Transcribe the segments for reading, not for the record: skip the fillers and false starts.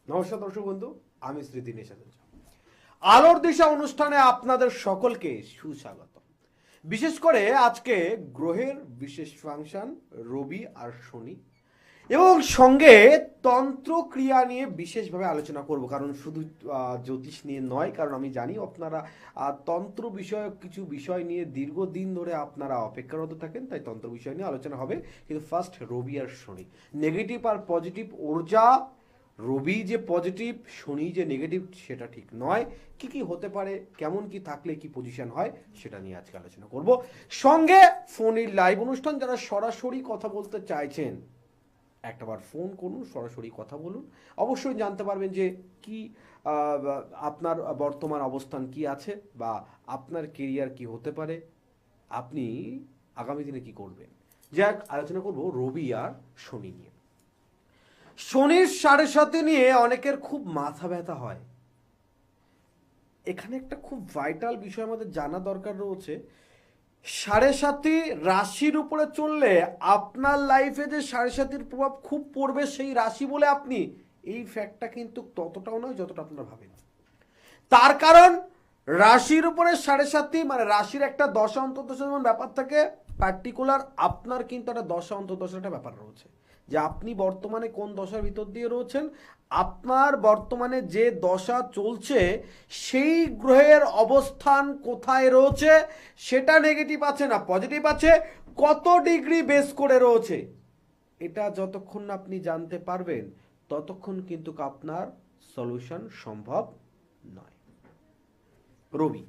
নমস্কার দর্শক বন্ধু, আমি শ্রী দীনেশ আচার্য। আলোর দিশা অনুষ্ঠানে আপনাদের সকলকে সুস্বাগত। বিশেষ করে আজকে গ্রহের বিশেষ ফাংশন রবি আর শনি এবং সঙ্গে তন্ত্র ক্রিয়া নিয়ে বিশেষভাবে আলোচনা করব। কারণ শুধু জ্যোতিষ নিয়ে নয়, কারণ আমি জানি আপনারা তন্ত্র বিষয়ক কিছু বিষয় নিয়ে দীর্ঘদিন ধরে আপনারা অপেক্ষারত থাকেন, তাই তন্ত্র বিষয় নিয়ে আলোচনা হবে। কিন্তু ফার্স্ট রবি আর শনি, নেগেটিভ আর পজিটিভ ঊর্জা। রবি যে পজিটিভ, শনি যে নেগেটিভ, সেটা ঠিক নয়। কি কি হতে পারে, কেমন কি থাকলে কি পজিশন হয়, সেটা নিয়ে আজকে আলোচনা করব। সঙ্গে ফোনের লাইভ অনুষ্ঠান, যারা সরাসরি কথা বলতে চাইছেন একটাবার ফোন করুন, সরাসরি কথা বলুন। অবশ্যই জানতে পারবেন যে কি আপনার বর্তমান অবস্থান কি আছে, বা আপনার কেরিয়ার কি হতে পারে, আপনি আগামী দিনে কি করবেন। যাক, আলোচনা করব রবি আর শনি নিয়ে। শনির 7.5 নিয়ে অনেকের খুব মাথা ব্যথা হয়। এখানে একটা খুব ভাইটাল বিষয় আমাদের জানা দরকার রয়েছে। 7.5 রাশির উপরে চললে আপনার লাইফে যে 7.5 প্রভাব খুব পড়বে সেই রাশি বলে আপনি, এই ফ্যাক্টটা কিন্তু ততটাও নয় যতটা আপনারা ভাবেন। তার কারণ রাশির উপরে 7.5 মানে রাশির একটা দশা অন্তর্দশা যেমন ব্যাপার থাকে, পার্টিকুলার আপনার কিন্তু একটা দশা অন্তর্দশার একটা ব্যাপার রয়েছে, যে আপনি বর্তমানে কোন দশার ভিতর দিয়ে রয়েছেন। আপনার বর্তমানে যে দশা চলছে সেই গ্রহের অবস্থান কোথায় রয়েছে, সেটা নেগেটিভ আছে না পজিটিভ আছে, কত ডিগ্রি বেস করে রয়েছে, এটা যতক্ষণ না আপনি জানতে পারবেন ততক্ষণ কিন্তু আপনার সলিউশন সম্ভব নয়। রবি,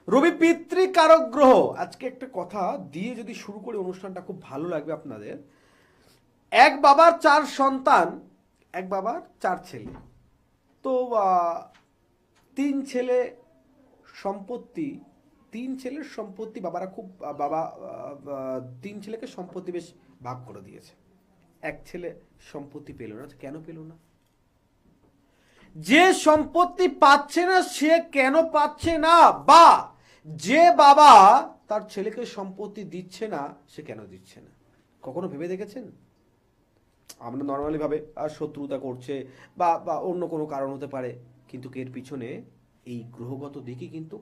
রবি পিতৃকারক গ্রহ। আজকে একটা কথা দিয়ে যদি শুরু করি অনুষ্ঠানটা, খুব ভালো লাগবে আপনাদের। এক বাবার 4 সন্তান, এক বাবার 4 ছেলে। তো 3 ছেলে সম্পত্তি, 3 ছেলের সম্পত্তি বাবারা খুব বাবা 3 ছেলেকে সম্পত্তি বেশ ভাগ করে দিয়েছে। এক ছেলে সম্পত্তি পেল না। কেন পেল না? যে সম্পত্তি পাচ্ছে না সে কেন পাচ্ছে না, বা যে বাবা তার ছেলেকে সম্পত্তি দিচ্ছে না সে কেন দিচ্ছে না, কখনো ভেবে দেখেছেন? আমরা নর্মালি ভাবে শত্রুতা করছে বা অন্য কোনো কারণ হতে পারে, কিন্তু এর পিছনে এই গ্রহগত দিকই কিন্তু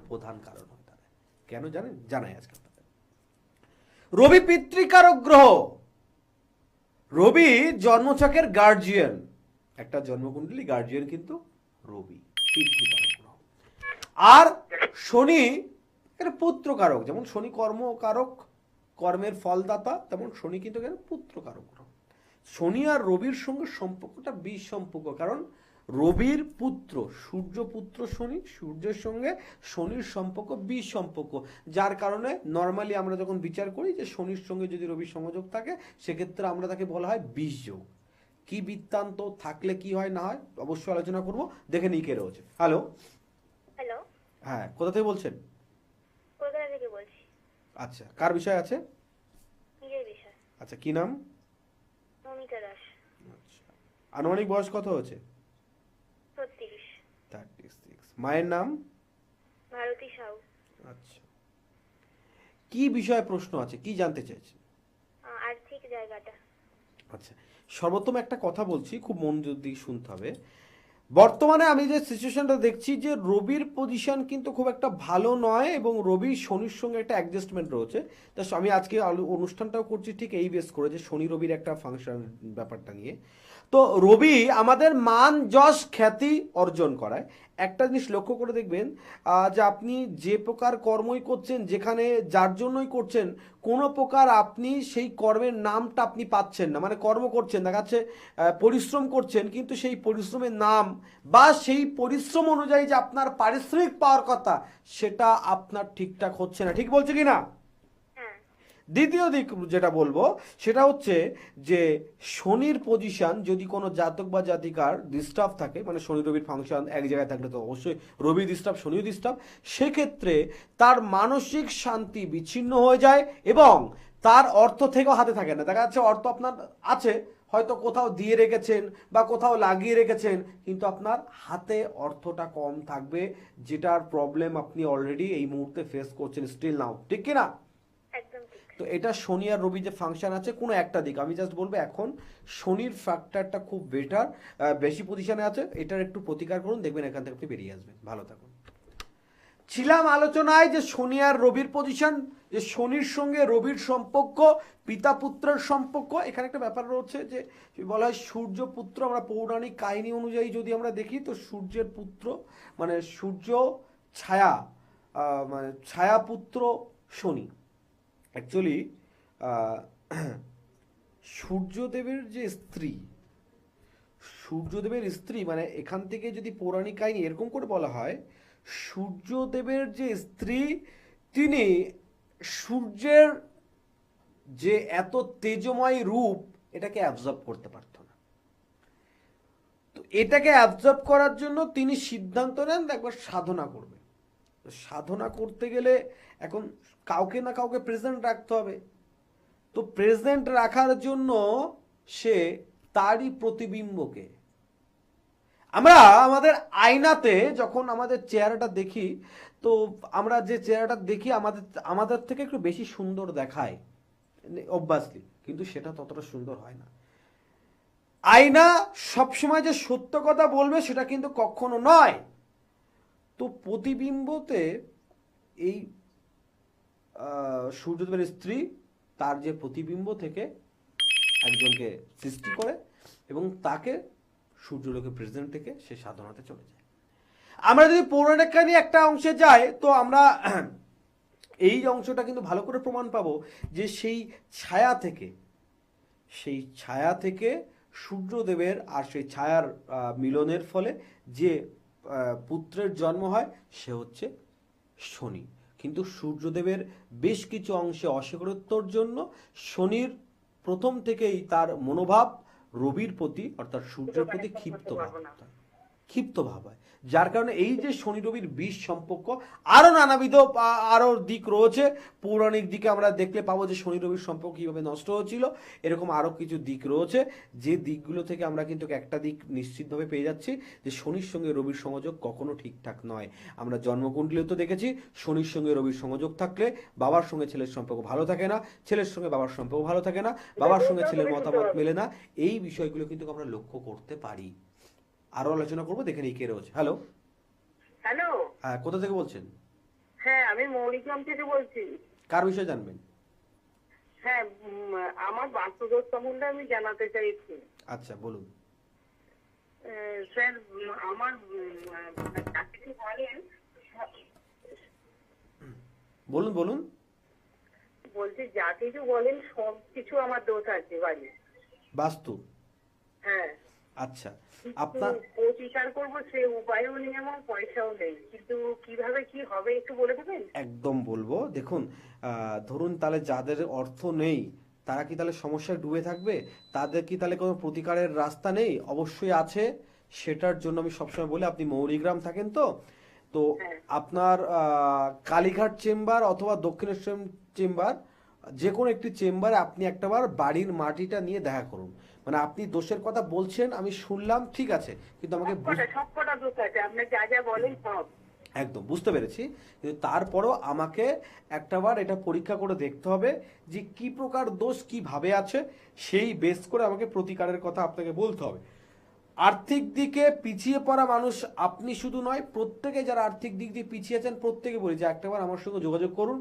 প্রধান কারণ হয়ে দাঁড়ায়। কেন জানেন? জানাই আজকে আপনাদের। রবি পিতৃকারক গ্রহ। রবি জন্মছকের গার্জিয়ান, একটা জন্মকুণ্ডলী গার্জিয়ান কিন্তু রবি, পিতৃকারক গ্রহ। আর শনি এটা পুত্রকারক। যেমন শনি কর্মকারক, কর্মের ফলদাতা, তেমন শনি কিন্তু এখানে পুত্রকারক গ্রহ। শনি আর রবির সঙ্গে সম্পর্কটা বিষ সম্পর্ক, কারণ রবির পুত্র সূর্য, পুত্র শনি, সূর্যের সঙ্গে শনির সম্পর্ক বিষ সম্পর্ক, যার কারণে নর্মালি আমরা যখন বিচার করি যে শনির সঙ্গে যদি রবির সংযোগ থাকে, সেক্ষেত্রে আমরা তাকে বলা হয় বিষ যোগ। কি বৃত্তান্ত থাকলে কি হয় না হয় অবশ্যই আলোচনা করব। দেখে নিই কে রয়েছে। হ্যালো। হ্যালো, হ্যাঁ, কোথা থেকে বলছেন? কলকাতা থেকে বলছি। আচ্ছা, কার বিষয় আছে? নিজের বিষয়। আচ্ছা, কি নাম? মমিতা দাস। আচ্ছা, আনুমানিক বয়স কত হয়েছে? 36। 36। মায়ের নাম? ভারতী সাউ। আচ্ছা, কি বিষয়ে প্রশ্ন আছে, কি জানতে চাইছেন? আর্থিক জায়গাটা। আচ্ছা, সর্বোত্তম একটা কথা বলছি, খুব মন দিয়ে শুনতে হবে। বর্তমানে আমি যে সিচুয়েশনটা দেখছি যে রবির পজিশন কিন্তু খুব একটা ভালো নয়, এবং রবি শনির সঙ্গে একটা অ্যাডজাস্টমেন্ট রয়েছে। তা আমি আজকে অনুষ্ঠানটাও করছি ঠিক এই বেস করে, যে শনি রবির একটা ফাংশন ব্যাপারটা নিয়ে। তো রবি আমাদের মান যশ খ্যাতি অর্জন করায়। একটা জিনিস লক্ষ্য করে দেখবেন, যে আপনি যে প্রকার কর্মই করছেন, যেখানে যার জন্যই করছেন, কোনো প্রকার আপনি সেই কর্মের নামটা আপনি পাচ্ছেন না। মানে কর্ম করছেন, দেখা যাচ্ছে পরিশ্রম করছেন, কিন্তু সেই পরিশ্রমের নাম বা সেই পরিশ্রম অনুযায়ী যে আপনার পারিশ্রমিক পাওয়ার কথা, সেটা আপনার ঠিকঠাক হচ্ছে না। ঠিক বলছে কি না? হ্যাঁ। দ্বিতীয় দিক যেটা বলবো সেটা হচ্ছে যে শনির পজিশন যদি কোনো জাতক বা জাতিকার ডিস্টার্ব থাকে, মানে শনি রবির ফাংশন এক জায়গায় থাকলে তো অবশ্যই রবি ডিস্টার্ব, শনিও ডিস্টার্ব, সেক্ষেত্রে তার মানসিক শান্তি বিচ্ছিন্ন হয়ে যায় এবং তার অর্থ থেকেও হাতে থাকে না। দেখা যাচ্ছে অর্থ আপনার আছে, হয়তো কোথাও দিয়ে রেখেছেন বা কোথাও লাগিয়ে রেখেছেন, কিন্তু আপনার হাতে অর্থটা কম থাকবে, যেটার প্রবলেম আপনি অলরেডি এই মুহূর্তে ফেস করছেন স্টিল নাও। ঠিক কিনা? একদম ঠিক। তো এটা শনি আর রবি যে ফাংশন আছে কোনো একটা দিক, আমি জাস্ট বলবো এখন শনির ফ্যাক্টরটা খুব বেটার, বেশি পজিশনে আছে, এটার একটু প্রতিকার করুন, দেখবেন এখান থেকে আপনি বেরিয়ে আসবেন। ভালো থাকুন। ছিলাম আলোচনায় যে শনি আর রবির পজিশন, যে শনির সঙ্গে রবির সম্পর্ক, পিতা পুত্রের সম্পর্ক। এখানে একটা ব্যাপার রয়েছে যে বলা হয় সূর্য পুত্র, আমরা পৌরাণিক কাহিনী অনুযায়ী যদি আমরা দেখি তো সূর্যের পুত্র মানে সূর্য ছায়া, মানে ছায়া পুত্র শনি। অ্যাকচুয়ালি সূর্যদেবের যে স্ত্রী, সূর্যদেবের স্ত্রী মানে এখান থেকে যদি পৌরাণিক কাহিনী এরকম করে বলা হয়, সূর্যদেবের যে স্ত্রী তিনি সূর্যের যে এত তেজময় রূপ এটাকে অ্যাবজর্ব করতে পারত না। তো এটাকে অ্যাবজর্ব করার জন্য তিনি সিদ্ধান্ত নেন একবার সাধনা করবে। সাধনা করতে গেলে এখন কাউকে না কাউকে প্রেজেন্ট রাখতে হবে। তো প্রেজেন্ট রাখার জন্য সে তারই প্রতিবিম্বকে, আমরা আমাদের আয়নাতে যখন আমাদের চেহারাটা দেখি, তো আমরা যে চেহারাটা দেখি আমাদের আমাদের থেকে একটু বেশি সুন্দর দেখায় অবভিয়াসলি, কিন্তু সেটা ততটা সুন্দর হয় না। আয়না সবসময় যে সত্য কথা বলবে সেটা কিন্তু কখনো নয়। তো প্রতিবিম্বতে এই সূর্যদেবের স্ত্রী তার যে প্রতিবিম্ব থেকে একজনকে সৃষ্টি করে এবং তাকে সূর্যলোকে প্রেজেন্ট থেকে সে সাধনাতে চলে যায়। আমরা যদি পৌরাণিক কাহিনী একটা অংশে যাই তো আমরা এই অংশটা কিন্তু ভালো করে প্রমাণ পাবো যে সেই ছায়া থেকে সূর্যদেবের আর সেই ছায়ার মিলনের ফলে যে পুত্রের জন্ম হয় সে হচ্ছে শনি। কিন্তু সূর্যদেবের বেশ কিছু অংশে অস্বীকারোত্তর জন্য শনির প্রথম থেকেই তার মনোভাব রবির প্রতি অর্থাৎ সূর্যের প্রতি ক্ষিপ্ত ভাব হয়, যার কারণে এই যে শনি রবির বিষ সম্পর্ক আরো নানাবিধ আরো দিক রয়েছে। পৌরাণিক দিকে আমরা দেখলে পাবো যে শনি রবির সম্পর্ক কিভাবে নষ্ট হয়েছিল, এরকম আরো কিছু দিক রয়েছে যে দিকগুলো থেকে আমরা কিন্তু একটা দিক নিশ্চিতভাবে পেয়ে যাচ্ছি যে শনির সঙ্গে রবির সংযোগ কখনো ঠিকঠাক নয়। আমরা জন্মকুণ্ডলীও তো দেখেছি শনির সঙ্গে রবির সংযোগ থাকলে বাবার সঙ্গে ছেলের সম্পর্ক ভালো থাকে না, ছেলের সঙ্গে বাবার সম্পর্ক ভালো থাকে না, বাবার সঙ্গে ছেলের মতামত মেলে না। এই বিষয়গুলো কিন্তু আমরা লক্ষ্য করতে পারি। আরো আলোচনা করবো, দেখে নিই কে রয়েছে। হ্যালো হ্যালো, হ্যাঁ, কোথা থেকে বলছেন? হ্যাঁ আমি মৌরিগ্রাম থেকে বলছি। কার বিষয়ে জানবেন? হ্যাঁ, আমার বাস্তুদোষ সম্বন্ধে আমি জানাতে চাইছি। আচ্ছা বলুন। স্যার, আমার যা কিছু বলেন, বলুন বলুন। বলছি যা কিছু বলেন সব কিছু আমার দোষ আছে বাড়ি বাস্তু। হ্যাঁ, আচ্ছা আপনার প্রতিকার করবো সে উপায়ও নেই, আমার পয়সাও নেই, কিন্তু কিভাবে কি হবে একটু বলে দেবেন? একদম বলবো। দেখুন ধরুন তাহলে যাদের অর্থ নেই তারা কি তাহলে সমস্যায় ডুবে থাকবে? তাদের কি তাহলে কোনো প্রতিকারের রাস্তা নেই? অবশ্যই আছে। সেটার জন্য আমি সবসময় বলি আপনি মৌরিগ্রাম থাকেন তো, তো আপনার কালীঘাট চেম্বার অথবা দক্ষিণেশ্বর চেম্বার, যে কোনো একটি চেম্বারে আপনি একটাবার বাড়ির মাটিটা নিয়ে দেখা করুন। মানে আপনি দোষের কথা বলছেন আমি শুনলাম, ঠিক আছে, কিন্তু আমাকে সবকটা দোষ আছে, আপনি যা যা বলেন সব একদম বুঝতে পেরেছি, কিন্তু তারপরও আমাকে একটাবার এটা পরীক্ষা করে দেখতে হবে যে কি প্রকার দোষ কিভাবে আছে, সেই বেস করে আমাকে প্রতিকারের কথা আপনাকে বলতে হবে। আর্থিক দিকে পিছিয়ে পড়া মানুষ আপনি শুধু নয়, প্রত্যেকে যারা আর্থিক দিক দিয়ে পিছিয়ে আছেন প্রত্যেকে বলি যে একটাবার আমার সঙ্গে যোগাযোগ করুন,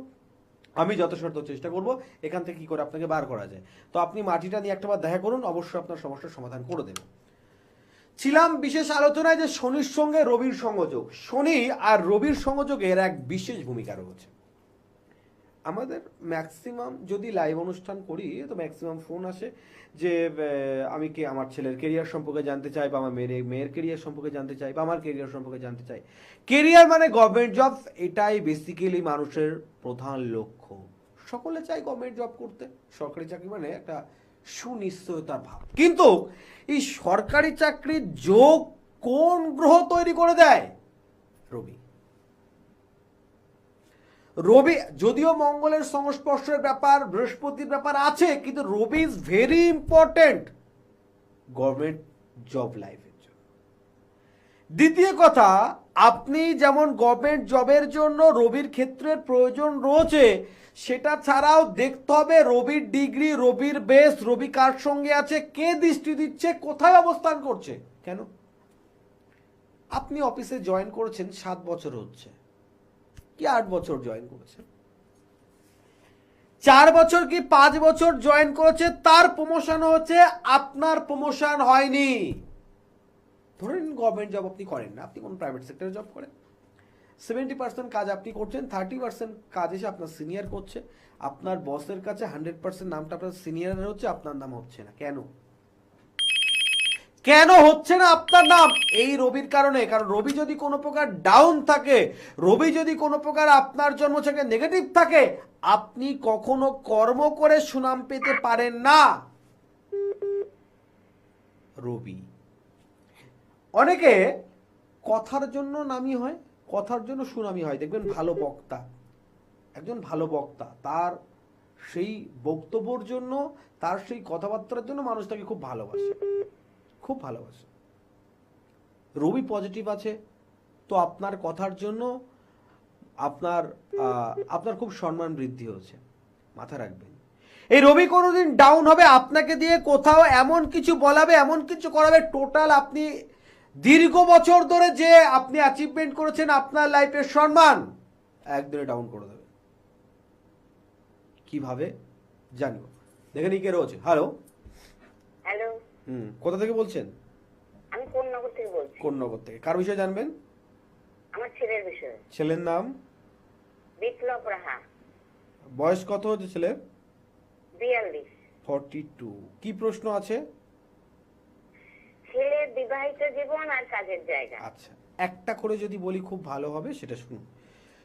আমি যথাসাধ্য চেষ্টা করব এখান থেকে কি করে আপনাকে বার করা যায়। তো আপনি মাটিটা নিয়ে একটাবার দেখা করুন, অবশ্যই আপনার সমস্যার সমাধান করে দেবে। ছিলাম বিশেষ আলোচনায় যে শনির সঙ্গে রবির সংযোগ, শনি আর রবির সংযোগের এক বিশেষ ভূমিকা রয়েছে। আমাদের ম্যাক্সিমাম যদি লাইভ অনুষ্ঠান করি তো ম্যাক্সিমাম ফোন আসে যে আমি কি আমার ছেলের কেরিয়ার সম্পর্কে জানতে চাই, বা আমার মেয়ের কেরিয়ার সম্পর্কে জানতে চাই, বা আমার কেরিয়ার সম্পর্কে জানতে চাই। কেরিয়ার মানে গভর্নমেন্ট জব, এটাই বেসিক্যালি মানুষের প্রধান লক্ষ্য। সকলে চাই গভর্নমেন্ট জব করতে, সরকারি চাকরি মানে একটা সুনিশ্চয়তার ভাব। কিন্তু এই সরকারি চাকরির যোগ কোন গ্রহ তৈরি করে দেয়? রবি। রবি যদিও মঙ্গলের সংস্পর্শের ব্যাপার, বৃহস্পতির ব্যাপার আছে, কিন্তু Ravi is very important government job লাইফের জন্য। দ্বিতীয় কথা, আপনি যেমন গভর্নমেন্ট জবের জন্য রবির ক্ষেত্রে প্রয়োজন রয়েছে, সেটা ছাড়াও দেখতে হবে রবির ডিগ্রি, রবির বেস, রবি কার সঙ্গে আছে, কে দৃষ্টি দিচ্ছে, কোথায় অবস্থান করছে। কেন? আপনি অফিসে জয়েন করেছেন 7 বছর হচ্ছে, কি 8 বছর জয়েন করেছেন, 4 বছর কি 5 বছর জয়েন করেছে, তার প্রমোশন হচ্ছে, আপনার প্রমোশন হয়নি। ধরেন গভর্নমেন্ট জব আপনি করেন না, আপনি কোন প্রাইভেট সেক্টরে জব করেন, 70% কাজ আপনি করছেন, 30% কাজ এসে আপনার সিনিয়র করছে, আপনার বসের কাছে 100% নামটা আপনার সিনিয়র হচ্ছে, আপনার নাম হচ্ছে না। কেন কেন হচ্ছে না আপনার নাম? এই রবির কারণে। কারণ রবি যদি কোনো প্রকার ডাউন থাকে, রবি যদি কোনো প্রকার আপনার জন্ম থেকে নেগেটিভ থাকে, আপনি কখনো কর্ম করে সুনাম পেতে পারেন না। রবি অনেকে কথার জন্য নামি হয়, কথার জন্য সুনামি হয়। দেখবেন ভালো বক্তা, একজন ভালো বক্তা, তার সেই বক্তব্যের জন্য, তার সেই কথাবার্তার জন্য মানুষ তাকে খুব ভালোবাসে, খুব ভালোবাসে। রবি পজিটিভ আছে, তো আপনার কথার জন্য আপনার খুব সম্মান বৃদ্ধি হচ্ছে। মাথা রাখবেন, এই রবি কোনোদিন ডাউন হবে, আপনাকে দিয়ে কোথাও এমন কিছু বলাবে, এমন কিছু করাবে, টোটাল আপনি দীর্ঘ বছর ধরে যে আপনি অ্যাচিভমেন্ট করেছেন আপনার লাইফের সম্মান একদিনে ডাউন করে দেবে। কিভাবে জানবো? দেখে নিকে রয়েছে। হ্যালো, হ্যালো, কোথা থেকে বলছেন? আমি কোন নগর থেকে বলছি। কোন নগর থেকে? কার বিষয়ে জানবেন? আমার ছেলের বিষয়ে। ছেলের নাম? বিপ্লব রাহা। বয়স কত হচ্ছে ছেলের? 42। 42। কি প্রশ্ন আছে? ছেলের বিবাহিত জীবন আর কাজের জায়গা। আচ্ছা, একটা করে যদি বলি খুব ভালো হবে, সেটা শুনুন।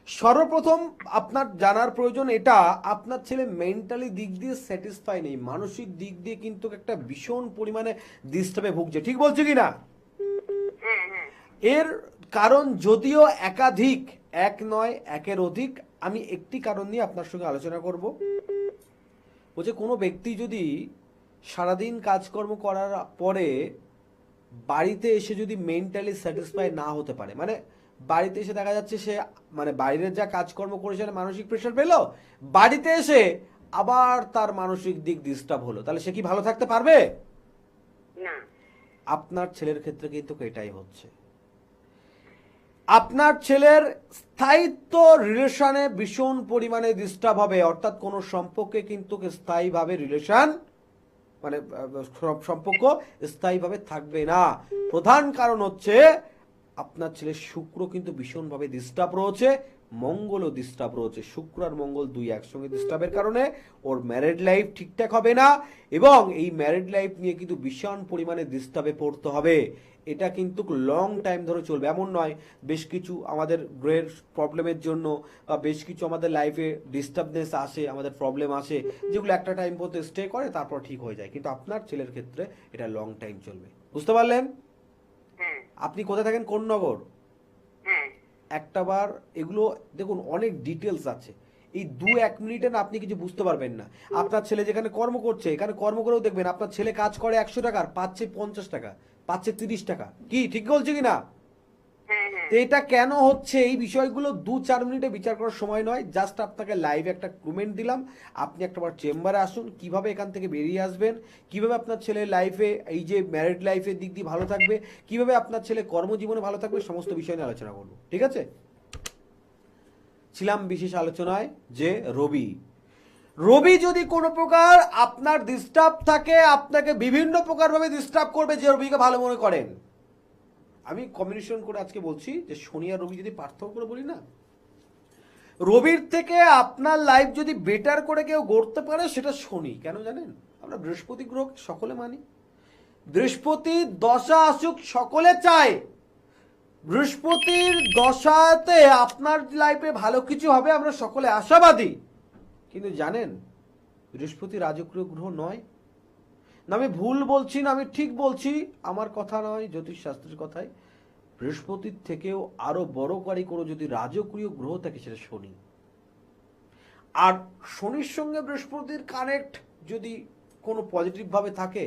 সর্বপ্রথম আপনার জানার প্রয়োজন এটা, আপনার ছেলে মেন্টালি দিক দিয়ে স্যাটিসফাই নেই, মানসিক দিক দিয়ে কিন্তু একটা ভীষণ পরিমাণে ডিস্টার্বে ভুগছে। ঠিক বলছে কি না? হ্যাঁ হ্যাঁ। এর কারণ যদিও একাধিক, এক নয় একের অধিক, আমি একটি কারণ নিয়ে আপনার সঙ্গে আলোচনা করব। বলছে কোনো ব্যক্তি যদি সারাদিন কাজকর্ম করার পরে বাড়িতে এসে যদি মেন্টালি স্যাটিসফাই না হতে পারে, মানে বাড়িতে এসে দেখা যাচ্ছে সে মানে বাইরের যা কাজকর্ম করেছে মানসিক প্রেশার পেলো, বাড়িতে এসে আবার তার মানসিক দিক ডিস্টার্ব হলো, তাহলে সে কি ভালো থাকতে পারবে? না। আপনার ছেলের ক্ষেত্রে কিন্তু এটাই হচ্ছে। আপনার ছেলের স্থায়িত্ব রিলেশনে ভীষণ পরিমাণে ডিস্টার্ব হবে, অর্থাৎ কোনো সম্পর্কে কিন্তু স্থায়ীভাবে রিলেশন মানে সম্পর্ক স্থায়ীভাবে থাকবে না। প্রধান কারণ হচ্ছে আপনার ছেলের শুক্র কিন্তু ভীষণভাবে ডিস্টার্ব রয়েছে, মঙ্গলও ডিস্টার্ব রয়েছে। শুক্র আর মঙ্গল দুই একসঙ্গে ডিস্টার্বের কারণে ওর ম্যারিড লাইফ ঠিকঠাক হবে না, এবং এই ম্যারিড লাইফ নিয়ে কিন্তু ভীষণ পরিমাণে ডিস্টার্বে পড়তে হবে। এটা কিন্তু লং টাইম ধরে চলবে, এমন নয় বেশ কিছু আমাদের গ্রহের প্রবলেমের জন্য বা বেশ কিছু আমাদের লাইফে ডিস্টার্বনেস আসে, আমাদের প্রবলেম আসে, যেগুলো একটা টাইম পর্যন্ত স্টে করে তারপর ঠিক হয়ে যায়, কিন্তু আপনার ছেলের ক্ষেত্রে এটা লং টাইম চলবে। বুঝতে পারলেন? হ্যাঁ আপনি কোথায় থাকেন, কোন নগর? হ্যাঁ। একটাবার এগুলো দেখুন, অনেক ডিটেলস আছে, এই 2-1 মিনিটে না আপনি কিছু বুঝতে পারবেন না। আপনার ছেলে যেখানে কর্ম করছে, এখানে কর্ম করেও দেখবেন আপনার ছেলে কাজ করে 100 টাকার, পাচ্ছে 50 টাকা, পাচ্ছে 30 টাকা। কি ঠিক বলছে কি না? হ্যাঁ হ্যাঁ। তো এটা কেন হচ্ছে, এই বিষয়গুলো 2-4 মিনিটে বিচার করার সময় নয়। জাস্ট আপনাকে লাইভে একটা কমেন্ট দিলাম, আপনি একটাবার চেম্বারে আসুন, কিভাবে এখান থেকে বেরিয়ে আসবেন, কিভাবে আপনার ছেলের লাইফে এই যে ম্যারিড লাইফের দিক দিয়ে ভালো থাকবে, কিভাবে আপনার ছেলে কর্মজীবনে ভালো থাকবে, সমস্ত বিষয় নিয়ে আলোচনা করবো। ঠিক আছে? ছিলাম বিশেষ আলোচনায় যে রবি যদি কোনো প্রকার আপনার ডিস্টার্ব থাকে, আপনাকে বিভিন্ন প্রকারভাবে ডিস্টার্ব করবে, যে রবিকে ভালো মনে করেন। আমি কম্বিনেশন করে আজকে বলছি যে শনি আর রবি যদি পার্থক্য করে বলি না, রবির থেকে আপনার লাইফ যদি বেটার করে কেউ গড়তে পারে সেটা শনি। কেন জানেন? আমরা বৃহস্পতি গ্রহ সকলে মানি, বৃহস্পতি দশা আসুক সকলে চায়, বৃহস্পতির দশাতে আপনার লাইফে ভালো কিছু হবে, আমরা সকলে আশাবাদী। কিন্তু জানেন বৃহস্পতি রাজকীয় গ্রহ নয়। না আমি ভুল বলছি না, আমি ঠিক বলছি, আমার কথা নয়, জ্যোতিষ শাস্ত্রের কথাই। বৃহস্পতির থেকেও আরো বড় করে কোনো যদি রাজকীয় গ্রহ থাকে সেটা শনি। আর শনির সঙ্গে বৃহস্পতির কানেক্ট যদি কোনো পজিটিভ ভাবে থাকে,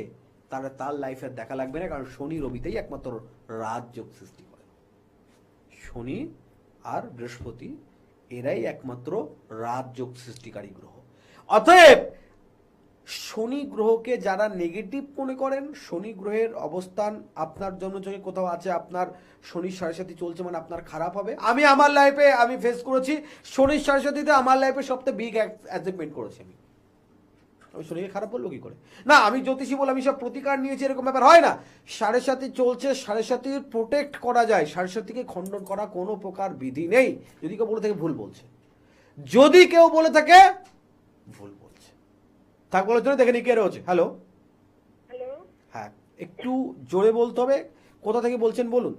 তাহলে তার লাইফে দেখা লাগবে না, কারণ শনি রবিতেই একমাত্র রাজযোগ সৃষ্টি করে। শনি আর বৃহস্পতি এরাই একমাত্র রাজযোগ সৃষ্টিকারী গ্রহ। অতএব শনি গ্রহকে যারা নেগেটিভ মনে করেন, শনি গ্রহের অবস্থান আপনার জন্মছকে কোথাও আছে, আপনার শনির সাড়ে সাথী চলছে মানে আপনার খারাপ হবে। আমি আমার লাইফে আমি ফেস করেছি শনির সাড়ে সাথীতে, আমার লাইফে সবথেকে বিগ অ্যাচিভমেন্ট করেছি আমি। আমি শনিকে খারাপ বলবো কি করে? না, আমি জ্যোতিষী বলে আমি সব প্রতিকার নিয়েছি এরকম ব্যাপার হয় না। সাড়ে সাথী চলছে, সাড়ে সাথীর প্রোটেক্ট করা যায়, সাড়ে সাথীকে খণ্ডন করা কোনো প্রকার বিধি নেই। যদি কেউ বলে থাকে ভুল বলছে, যদি কেউ বলে থাকে ভুল বলছে। থাক বলার জন্য দেখে নি কে রয়েছে। Hello, hello. হ্যাঁ একটু জোরে বলতে হবে। কোথা থেকে বলছেন বলুন?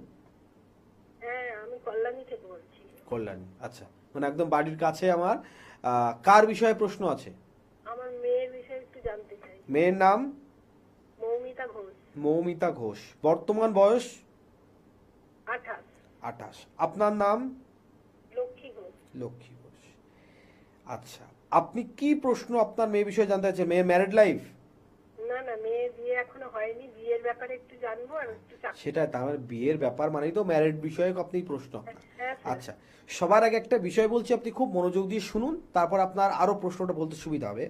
হ্যাঁ, আমি কল্যাণী থেকে বলছি। কল্যাণী, আচ্ছা, মানে একদম বাড়ির কাছে আমার। কার বিষয়ে প্রশ্ন আছে? আমার মেয়ের বিষয়ে একটু জানতে চাই। মেয়ের নাম? মৌমিতা ঘোষ। মৌমিতা ঘোষ। বর্তমান বয়স? 28। 28। আপনার নাম? লক্ষ্মী ঘোষ। লক্ষ্মী ঘোষ। আচ্ছা, আপনি কি প্রশ্ন আপনার মেয়ে বিষয়ে জানতে চাচ্ছেন? মেয়ের ম্যারিড লাইফ? না না, মেয়ের বিয়ে এখনো হয়নি, বিয়ের ব্যাপারে একটু জানবো আর একটু সেটা তার মানে বিয়ের ব্যাপার মানেই তো ম্যারিড বিষয়ে আপনি প্রশ্ন আপনার। হ্যাঁ স্যার। আচ্ছা, সবার আগে একটা বিষয় বলছি, আপনি খুব মনোযোগ দিয়ে শুনুন, তারপর আপনার আরো প্রশ্নটা বলতে সুবিধা হবে।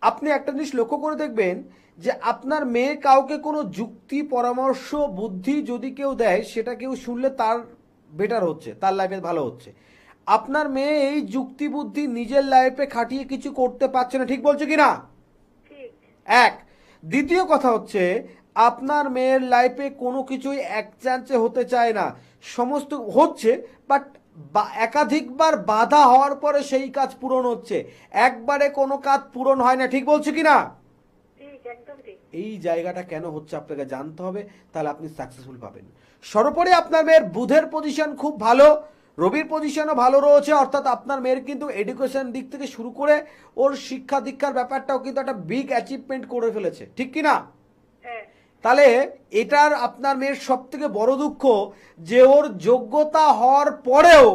আপনি একটা জিনিস লক্ষ্য করে দেখবেন যে আপনার মেয়ে কাউকে কোনো যুক্তি, পরামর্শ, বুদ্ধি যদি কেউ দেয়, সেটা কেউ শুনলে তার বেটার হচ্ছে, তার লাইফে ভালো হচ্ছে। আপনার মেয়ে এই যুক্তি বুদ্ধি নিজের লাইফে খাটিয়ে কিছু করতে পারছে না, ঠিক বলছো কি না? ঠিক। এক। দ্বিতীয় কথা হচ্ছে আপনার মেয়ের লাইফে কোনো কিছুই এক চান্সে হতে চায় না, সমস্ত হচ্ছে বাট একাধিকবার বাধা হওয়ার পরে সেই কাজ পূরণ হচ্ছে, একবারে কোনো কাজ পূরণ হয় না, ঠিক বলছো কি না? ঠিক, একদম ঠিক। এই জায়গাটা কেন হচ্ছে আপনাকে জানতে হবে, তাহলে আপনি সাকসেসফুল পাবেন। সর্বোপরি আপনার মেয়ের বুধের পজিশন খুব ভালো, রবির পজিশনও ভালো রয়েছে, অর্থাৎ আপনার মেয়ের কিন্তু এডুকেশন দিক থেকে শুরু করে ওর শিক্ষা দীক্ষার ব্যাপারটাও কিন্তু একটা বিগ অ্যাচিভমেন্ট করে ফেলেছে, ঠিক কি না? হ্যাঁ। তাহলে এটার আপনার মেয়ের সব থেকে বড় দুঃখ যে ওর যোগ্যতা হওয়ার পরেও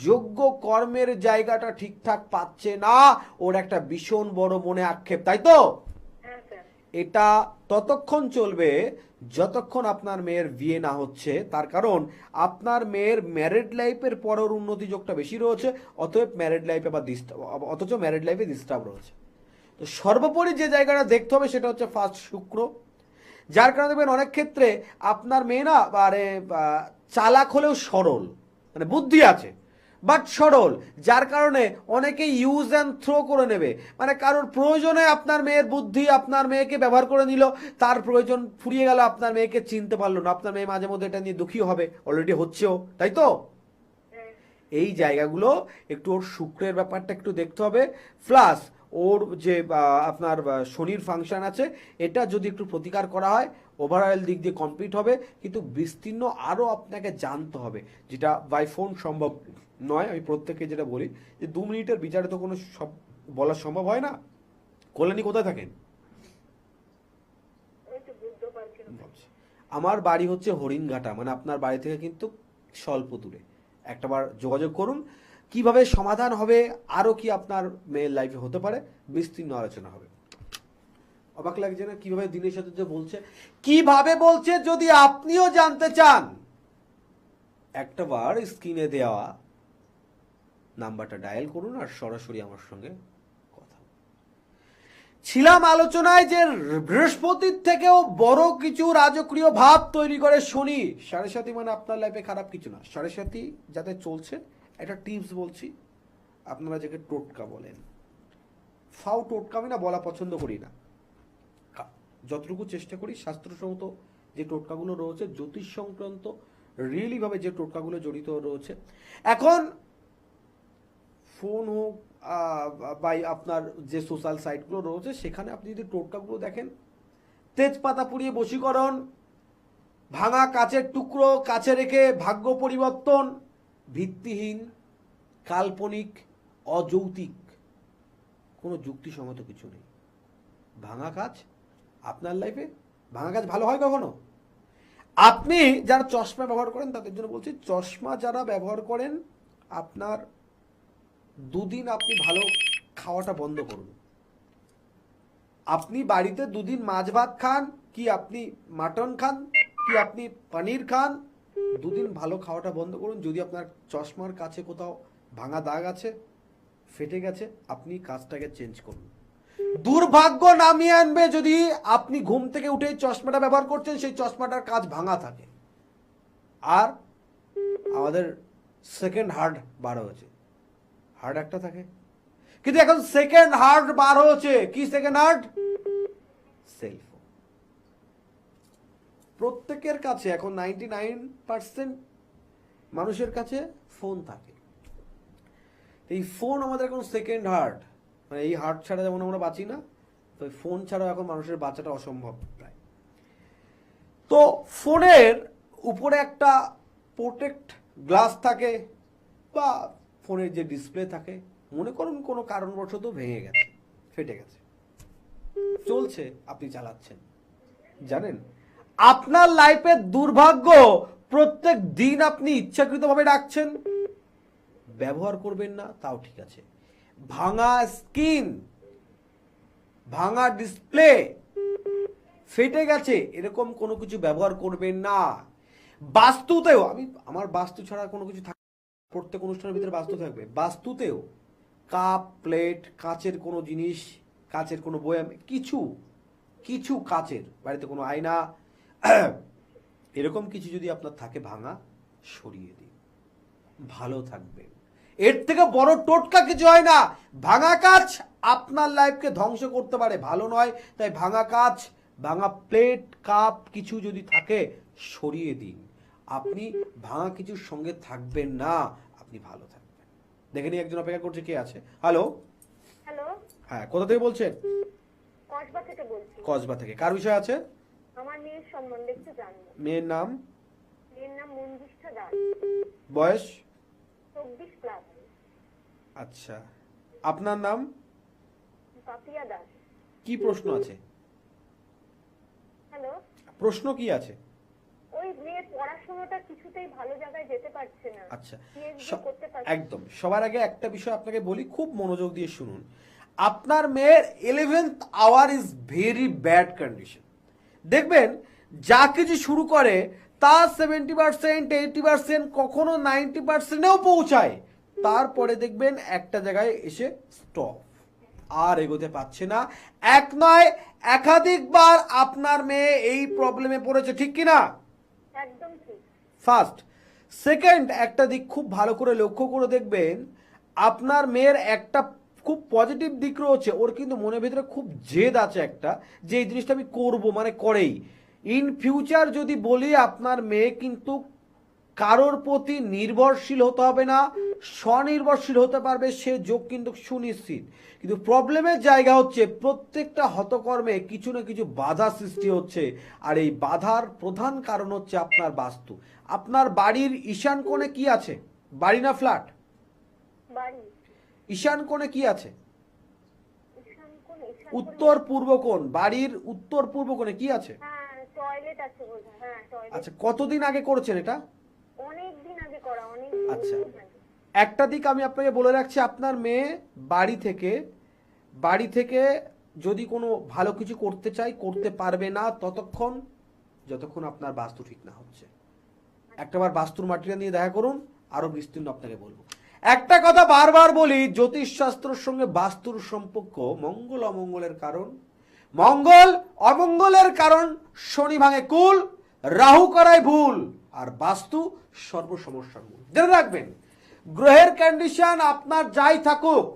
যোগ্য কর্মের জায়গাটা ঠিকঠাক পাচ্ছে না, ওর একটা ভীষণ বড় মনে আক্ষেপ, তাই তো? হ্যাঁ স্যার। এটা ততক্ষণ চলবে যতক্ষণ আপনার মেয়ের বিয়ে না হচ্ছে, তার কারণ আপনার মেয়ের ম্যারিড লাইফের পরের উন্নতি যোগটা বেশি রয়েছে, অতএব ম্যারিড লাইফে বা অথচ ম্যারিড লাইফে ডিস্টার্ব রয়েছে। তো সর্বোপরি যে জায়গাটা দেখতে হবে সেটা হচ্ছে ফার্স্ট শুক্র, যার কারণে দেখবেন অনেক ক্ষেত্রে আপনার মেয়ে না মানে চালাক হলেও সরল, মানে বুদ্ধি আছে বাট সরল, যার কারণে অনেকে ইউজ অ্যান্ড থ্রো করে নেবে, মানে কারোর প্রয়োজনে আপনার মেয়ের বুদ্ধি আপনার মেয়েকে ব্যবহার করে নিল, তার প্রয়োজন ফুরিয়ে গেল, আপনার মেয়েকে চিনতে পারলো না, আপনার মেয়ে মাঝে মধ্যে এটা নিয়ে দুঃখী হবে, অলরেডি হচ্ছেও, তাই তো? হ্যাঁ। এই জায়গাগুলো একটু ওর শুক্রের ব্যাপারটা একটু দেখতে হবে, প্লাস ওর যে আপনার শনির ফাংশন আছে এটা যদি একটু প্রতিকার করা হয় ওভারঅল দিক দিয়ে কমপ্লিট হবে, কিন্তু বিস্তীর্ণ আরও আপনাকে জানতে হবে, যেটা বাই ফোন সম্ভব নয়। আমি প্রত্যেককে যেটা বলি যে 2 মিনিটের বিচারে তো কোনো সব বলা সম্ভব হয় না। কল্যাণী কোথায় থাকেন? ওই তো বুদ্ধ পার্কের ওখানে। আমার বাড়ি হচ্ছে হরিণঘাটা, মানে আপনার বাড়ি থেকে কিন্তু স্বল্প দূরে। একটাবার যোগাযোগ করুন, কিভাবে সমাধান হবে, আরও কি আপনার মেয়ের লাইফে হতে পারে, বিস্তীর্ণ আলোচনা হবে। অবাক লাগছে না কিভাবে দিনের সাথে যে বলছে, কিভাবে বলছে? যদি আপনিও জানতে চান একটাবার স্ক্রিনে দেওয়া নাম্বারটা ডায়াল করুন আর সরাসরি আমার সঙ্গে কথা বলুন। ছিলাম আলোচনায় যে বৃহস্পতির থেকেও বড় কিছু রাজকীয় ভাব তৈরি করে শনি। সাড়ে সাথী মানে আপনার লাইফে খারাপ কিছু না, সাড়ে সাথী যাতে চলছে একটা টিপস বলছি, আপনারা যাকে টোটকা বলেন, ফাও টোটকা আমি না বলা পছন্দ করি না, যতটুকু চেষ্টা করি শাস্ত্রসম্মত যে টোটকাগুলো রয়েছে, জ্যোতিষ সংক্রান্ত রিয়েলি ভাবে যে টোটকাগুলো জড়িত রয়েছে। এখন ফোন হোক বা আপনার যে সোশ্যাল সাইটগুলো রয়েছে সেখানে আপনি যদি টোটকাগুলো দেখেন, তেজপাতা পুড়িয়ে বশীকরণ, ভাঙা কাচের টুকরো কাছে রেখে ভাগ্য পরিবর্তন, ভিত্তিহীন, কাল্পনিক, অযৌক্তিক, কোনো যুক্তিসঙ্গত কিছু নেই। ভাঙা কাজ আপনার লাইফে, ভাঙা কাজ ভালো হয় কখনো? আপনি যারা চশমা ব্যবহার করেন তাদের জন্য বলছি, চশমা যারা ব্যবহার করেন আপনার 2 দিন আপনি ভালো খাওয়াটা বন্ধ করুন। আপনি বাড়িতে 2 দিন মাছ ভাত খান, কি আপনি মাটন খান, কি আপনি পনির খান, দুদিন ভালো খাওয়াটা বন্ধ করুন। যদি আপনার চশমার কাছে কোথাও ভাঙা দাগ আছে, ফেটে গেছে, আপনি কাজটাকে চেঞ্জ করুন। দুর্ভাগ্য নামিয়ে আনবে যদি আপনি ঘুম থেকে উঠে চশমাটা ব্যবহার করছেন, সেই চশমাটার কাজ ভাঙা থাকে। আর আমাদের সেকেন্ড হার্ট বার হয়েছে, হার্ট একটা থাকে, কিন্তু এখন সেকেন্ড হার্ট বার হয়েছে। কি সেকেন্ড হার্ট? সেলফোন। প্রত্যেকের কাছে এখন 99% মানুষের কাছে ফোন থাকে। এই ফোন আমাদের এখন সেকেন্ড হার্ট, মানে এই হার্ট ছাড়া যেমন আমরা বাঁচি না, তো ফোন ছাড়া এখন মানুষের বাঁচাটা অসম্ভব প্রায়। তো ফোনের উপরে একটা প্রোটেক্ট গ্লাস থাকে বা ফোনের যে ডিসপ্লে থাকে, মনে করুন কোনো কারণবশত ভেঙে গেছে, ফেটে গেছে, চলছে, আপনি চালাচ্ছেন, জানেন আপনার লাইফের দুর্ভাগ্য প্রত্যেক দিন আপনি ইচ্ছাকৃতভাবে ডাকছেন, ব্যবহার করবেন না তাও ঠিক আছে। ভাঙা স্ক্রিন, ভাঙা ডিসপ্লে, ফেটে গেছে, এরকম কোনো কিছু ব্যবহার করবেন না। বাস্তুতেও, আমি আমার বাস্তু ছাড়া কোনো কিছু থাকে, প্রত্যেক অনুষ্ঠানের ভিতরে বাস্তু থাকবে। বাস্তুতেও কাপ, প্লেট, কাচের কোনো জিনিস, কাচের কোনো বয়াম, কিছু কিছু কাচের, বাড়িতে কোনো আয়না, এরকম কিছু যদি আপনার থাকে ভাঙা, সরিয়ে দিন, ভালো থাকবেন। এর থেকে বড় টোটকা কিছু হয় না। ভাঙা কাচ আপনার লাইফকে ধ্বংস করতে পারে, ভালো নয়। তাই ভাঙা কাচ, ভাঙা প্লেট, কাপ কিছু যদি থাকে সরিয়ে দিন। আপনি ভাঙা কিছুর সঙ্গে থাকবেন না, আপনি ভালো থাকবেন। দেখে নিই একজন অপেক্ষা করছে, কে আছে? হ্যালো। হ্যালো, হ্যাঁ, কোথা থেকে বলছেন? কসবা থেকে বলছি। কসবা থেকে। কার বিষয় আছে? আমার মেয়ের সম্বন্ধে একটু জানবো। মেয়ের নাম? মেয়ের নাম মঞ্জিষ্ঠা দাস, বয়স? 24+। আচ্ছা, আপনার নাম? পাপিয়া দাস। কি প্রশ্ন আছে? হ্যালো, প্রশ্ন কি আছে? ওই মেয়ের পড়াশোনাটা কিছুতেই ভালো জায়গায় যেতে পারছে না। আচ্ছা, PhD স- করতে পারছে না। একদম সবার আগে একটা বিষয় আপনাকে বলি, খুব মনোযোগ দিয়ে শুনুন। আপনার মেয়ের 11th hour is very bad condition. দেখবেন যা কিছু শুরু করে তা 70%, 80%, কখনো 90%-এও পৌঁছায়, তারপরে দেখবেন একটা জায়গায় এসে স্টপ, আর এগোতে পারছে না। এক নয়, একাধিকবার আপনার মেয়ে এই প্রবলেমে পড়েছে, ঠিক কিনা? একদম ঠিক। ফার্স্ট। সেকেন্ড, একটা দিক খুব ভালো করে লক্ষ্য করে দেখবেন, আপনার মেয়ের একটা খুব পজিটিভ দিক রয়েছে, ওর কিন্তু মনের ভিতরে খুব জেদ আছে একটা, যে এই জিনিসটা আমি করবো, মানে করেই। ইন ফিউচার যদি বলি, আপনার মেয়ে কিন্তু কারোর প্রতি নির্ভরশীল হতে হবে না, স্বনির্ভরশীল হতে পারবে, সে যোগ কিন্তু সুনিশ্চিত। কিন্তু প্রবলেমের জায়গা হচ্ছে প্রত্যেকটা হতকর্মে কিছু না কিছু বাধা সৃষ্টি হচ্ছে, আর এই বাধার প্রধান কারণ হচ্ছে আপনার বাস্তু। আপনার বাড়ির ঈশান কোণে কি আছে? বাড়ি না ফ্ল্যাট? বাড়ি। ঈশান কোণে কি আছে? ঈশান কোণ, ঈশান কোণ। উত্তর পূর্ব কোণ। বাড়ির উত্তর পূর্ব কোণে কি আছে? হ্যাঁ, টয়লেট আছে বোধহয়। হ্যাঁ, টয়লেট। আচ্ছা, কতদিন আগে করেছেন এটা? অনেক দিন আগে করা, অনেক আচ্ছা, দিন আগে। একটা দিক আমি আপনাকে বলে রাখছি, আপনার মেয়ে বাড়ি থেকে যদি কোনো ভালো কিছু করতে চায়, করতে পারবে না ততক্ষণ যতক্ষণ আপনার বাস্তু ঠিক না হচ্ছে। একটাবার বাস্তুর মাটিটা নিয়ে দেখা করুন, আরো বিস্তীর্ণ আপনাকে বলবো। একটা কথা বারবার বলি, জ্যোতিষশাস্ত্রের সঙ্গে বাস্তুর সম্পর্ক মঙ্গল অমঙ্গলের কারণ, মঙ্গল অমঙ্গলের কারণ। শনি ভাঙে কুল, রাহু করায় ভুল, আর বাস্তু সর্বসমস্যার মূল। জেনে রাখবেন, গ্রহের কন্ডিশন আপনার যাই থাকুক,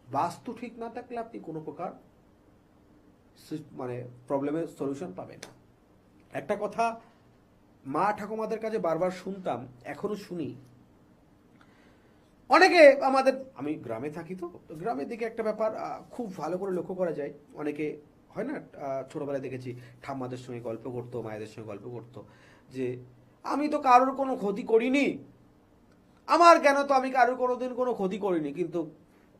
বাস্তু ঠিক না থাকলে আপনি কোনো প্রকার মানে প্রবলেমের সলিউশন পাবেন না। একটা কথা মা ঠাকুমাদের কাছে বারবার শুনতাম, এখনো শুনি। অনেকে আমাদের, আমি গ্রামে থাকি, তো গ্রামের দিকে একটা ব্যাপার খুব ভালো করে লক্ষ্য করা যায়। অনেকে হয় না, ছোটবেলায় দেখেছি ঠাম্মাদের সঙ্গে গল্প করতো, মায়েদের সঙ্গে গল্প করতো, যে আমি তো কারোর কোনো ক্ষতি করিনি, আমার কেন, তো আমি কারোর কোনোদিন কোনো ক্ষতি করিনি, কিন্তু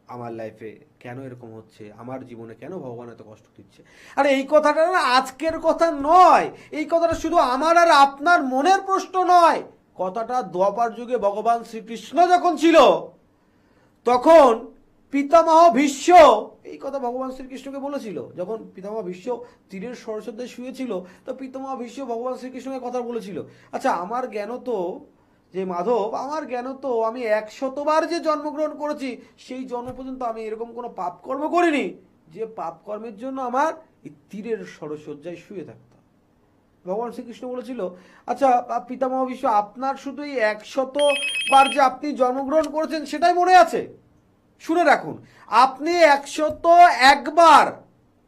আমার লাইফে কেন এরকম হচ্ছে, আমার জীবনে কেন ভগবান এত কষ্ট দিচ্ছে। আর এই কথাটা না আজকের কথা নয়, এই কথাটা শুধু আমার আর আপনার মনের প্রশ্ন নয়। কথাটা দ্বাপর যুগে ভগবান শ্রীকৃষ্ণ যখন ছিল, তখন পিতামহ ভীষ্ম এই কথা ভগবান শ্রীকৃষ্ণকে বলেছিল। যখন পিতামহ ভীষ্ম তীরের সরস্বতীতে শুয়েছিল, তো পিতামহ ভীষ্ম ভগবান শ্রীকৃষ্ণকে কথা বলেছিল, আচ্ছা আমার জ্ঞান তো যে মাধব, আমার জ্ঞান তো আমি 100বার যে জন্মগ্রহণ করেছি, সেই জন্ম পর্যন্ত আমি এরকম কোনো পাপকর্ম করিনি যে পাপকর্মের জন্য আমার এই তীরের সরসজ্জায় শুয়ে থাকতাম। ভগবান শ্রীকৃষ্ণ বলেছিল, আচ্ছা পিতামহ ভীষ্ম, আপনার শুধু এই 100বার যে আপনি জন্মগ্রহণ করেছেন সেটাই মনে আছে? শুনে রাখুন, আপনি 101বার,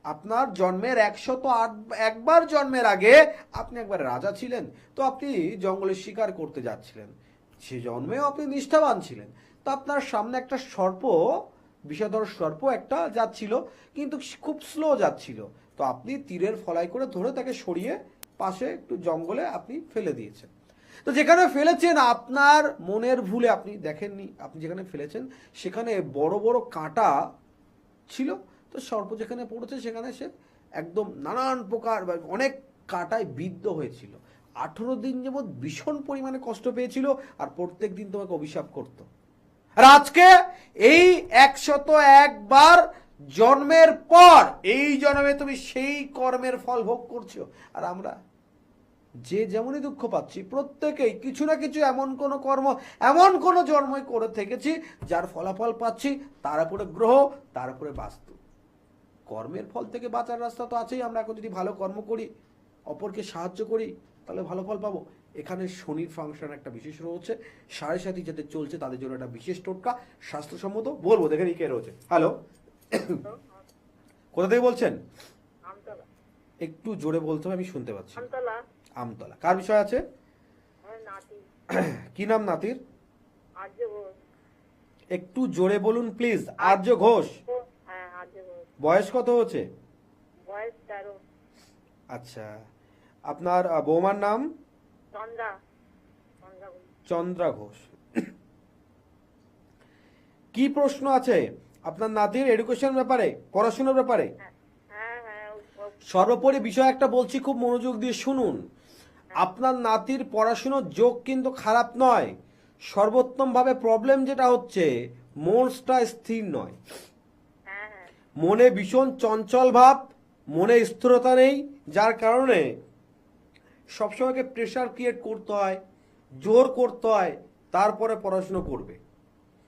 আপনার জন্মের 101বার জন্মের আগে আপনি একবার রাজা ছিলেন, তো আপনি জঙ্গলে শিকার করতে যাচ্ছিলেন, সে জন্মেও আপনি নিষ্ঠাবান ছিলেন, তো আপনার সামনে একটা সর্প, বিষধর সর্প একটা যাচ্ছিল, কিন্তু খুব স্লো যাচ্ছিল, তো আপনি তীরের ফলাই করে ধরে তাকে সরিয়ে পাশে একটু জঙ্গলে আপনি ফেলে দিয়েছেন। তো যেখানে ফেলেছেন আপনার মনের ভুলে আপনি দেখেননি, আপনি যেখানে ফেলেছেন সেখানে বড় বড় কাঁটা ছিল, তো সর্প যেখানে পড়েছে সেখানে সে একদম নানান প্রকার অনেক কাঁটায় বিদ্ধ হয়েছিল, 18 দিন যাবৎ ভীষণ পরিমাণে কষ্ট পেয়েছিল, আর প্রত্যেক দিন তোমাকে অভিশাপ করত। আর আজকে এই 101বার জন্মের পর এই জন্মে তুমি সেই কর্মের ফল ভোগ করছো। আর আমরা যে যেমনই দুঃখ পাচ্ছি, প্রত্যেকেই কিছু না কিছু এমন কোনো কর্ম, এমন কোনো জন্মই করে থেকেছি যার ফলাফল পাচ্ছি, তার উপরে গ্রহ, তার উপরে বাস্তু। কর্মের ফল থেকে বাঁচার রাস্তা তো আছেই। আমরা এখন যদি ভালো কর্ম করি, অপরকে সাহায্য করি, তাহলে ভালো ফল পাবো। এখানে শনির ফাংশন একটা বিশেষ রয়েছে, 7.5 যাদের চলছে তাদের জন্য একটা বিশেষ টোটকা স্বাস্থ্যসম্মত বলবো। দেখেন কে রয়েছে। হ্যালো, কোথা থেকে বলছেন? আমতলা। একটু জোরে বলতে হবে, আমি শুনতে পাচ্ছি। আমতলা। আমতলা। কার বিষয় আছে? নাতি। কি নাম নাতির? আর্য ঘোষ। একটু জোরে বলুন প্লিজ। আর্য ঘোষ। হ্যাঁ, আর্য ঘোষ। বয়স কত হচ্ছে? বয়স 13। আচ্ছা, আপনার বৌমার নাম? চন্দ্রা। চন্দ্রা ঘোষ। চন্দ্রা ঘোষ। কি প্রশ্ন আছে আপনার নাতির এডুকেশন ব্যাপারে, পড়াশোনার ব্যাপারে? হ্যাঁ হ্যাঁ, সর্বোপরি বিষয় একটা বলছি, খুব মনোযোগ দিয়ে শুনুন। আপনার নাতির পড়াশোনার যোগ কিন্তু খারাপ নয়, সর্বোত্তম ভাবে প্রবলেম যেটা হচ্ছে মনটা স্থির নয়, হ্যাঁ হ্যাঁ। মনে ভীষণ চঞ্চল ভাব, মনে স্থিরতা নেই, যার কারণে সবসময়কে প্রেশার ক্রিয়েট করতে হয়, জোর করতে হয়, তারপরে পড়াশুনো করবে।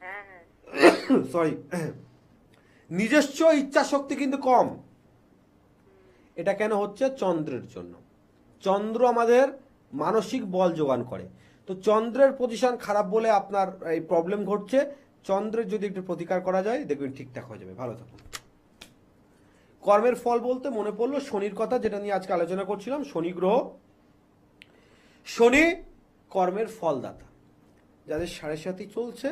হ্যাঁ হ্যাঁ। সরি, নিজস্ব ইচ্ছা শক্তি কিন্তু কম। এটা কেন হচ্ছে? চন্দ্রের জন্য। চন্দ্র আমাদের মানসিক বল যোগান করে, তো চন্দ্রের পজিশন খারাপ বলে আপনার এই প্রবলেম ঘটছে। চন্দ্রের যদি একটু প্রতিকার করা যায়, দেখবেন ঠিকঠাক হয়ে যাবে। ভালো থাকুন। কর্মের ফল বলতে মনে পড়লো শনির কথা, যেটা নিয়ে আজকে আলোচনা করছিলাম। শনি গ্রহ, শনি কর্মের ফলদাতা। যাদের 7.5 চলছে,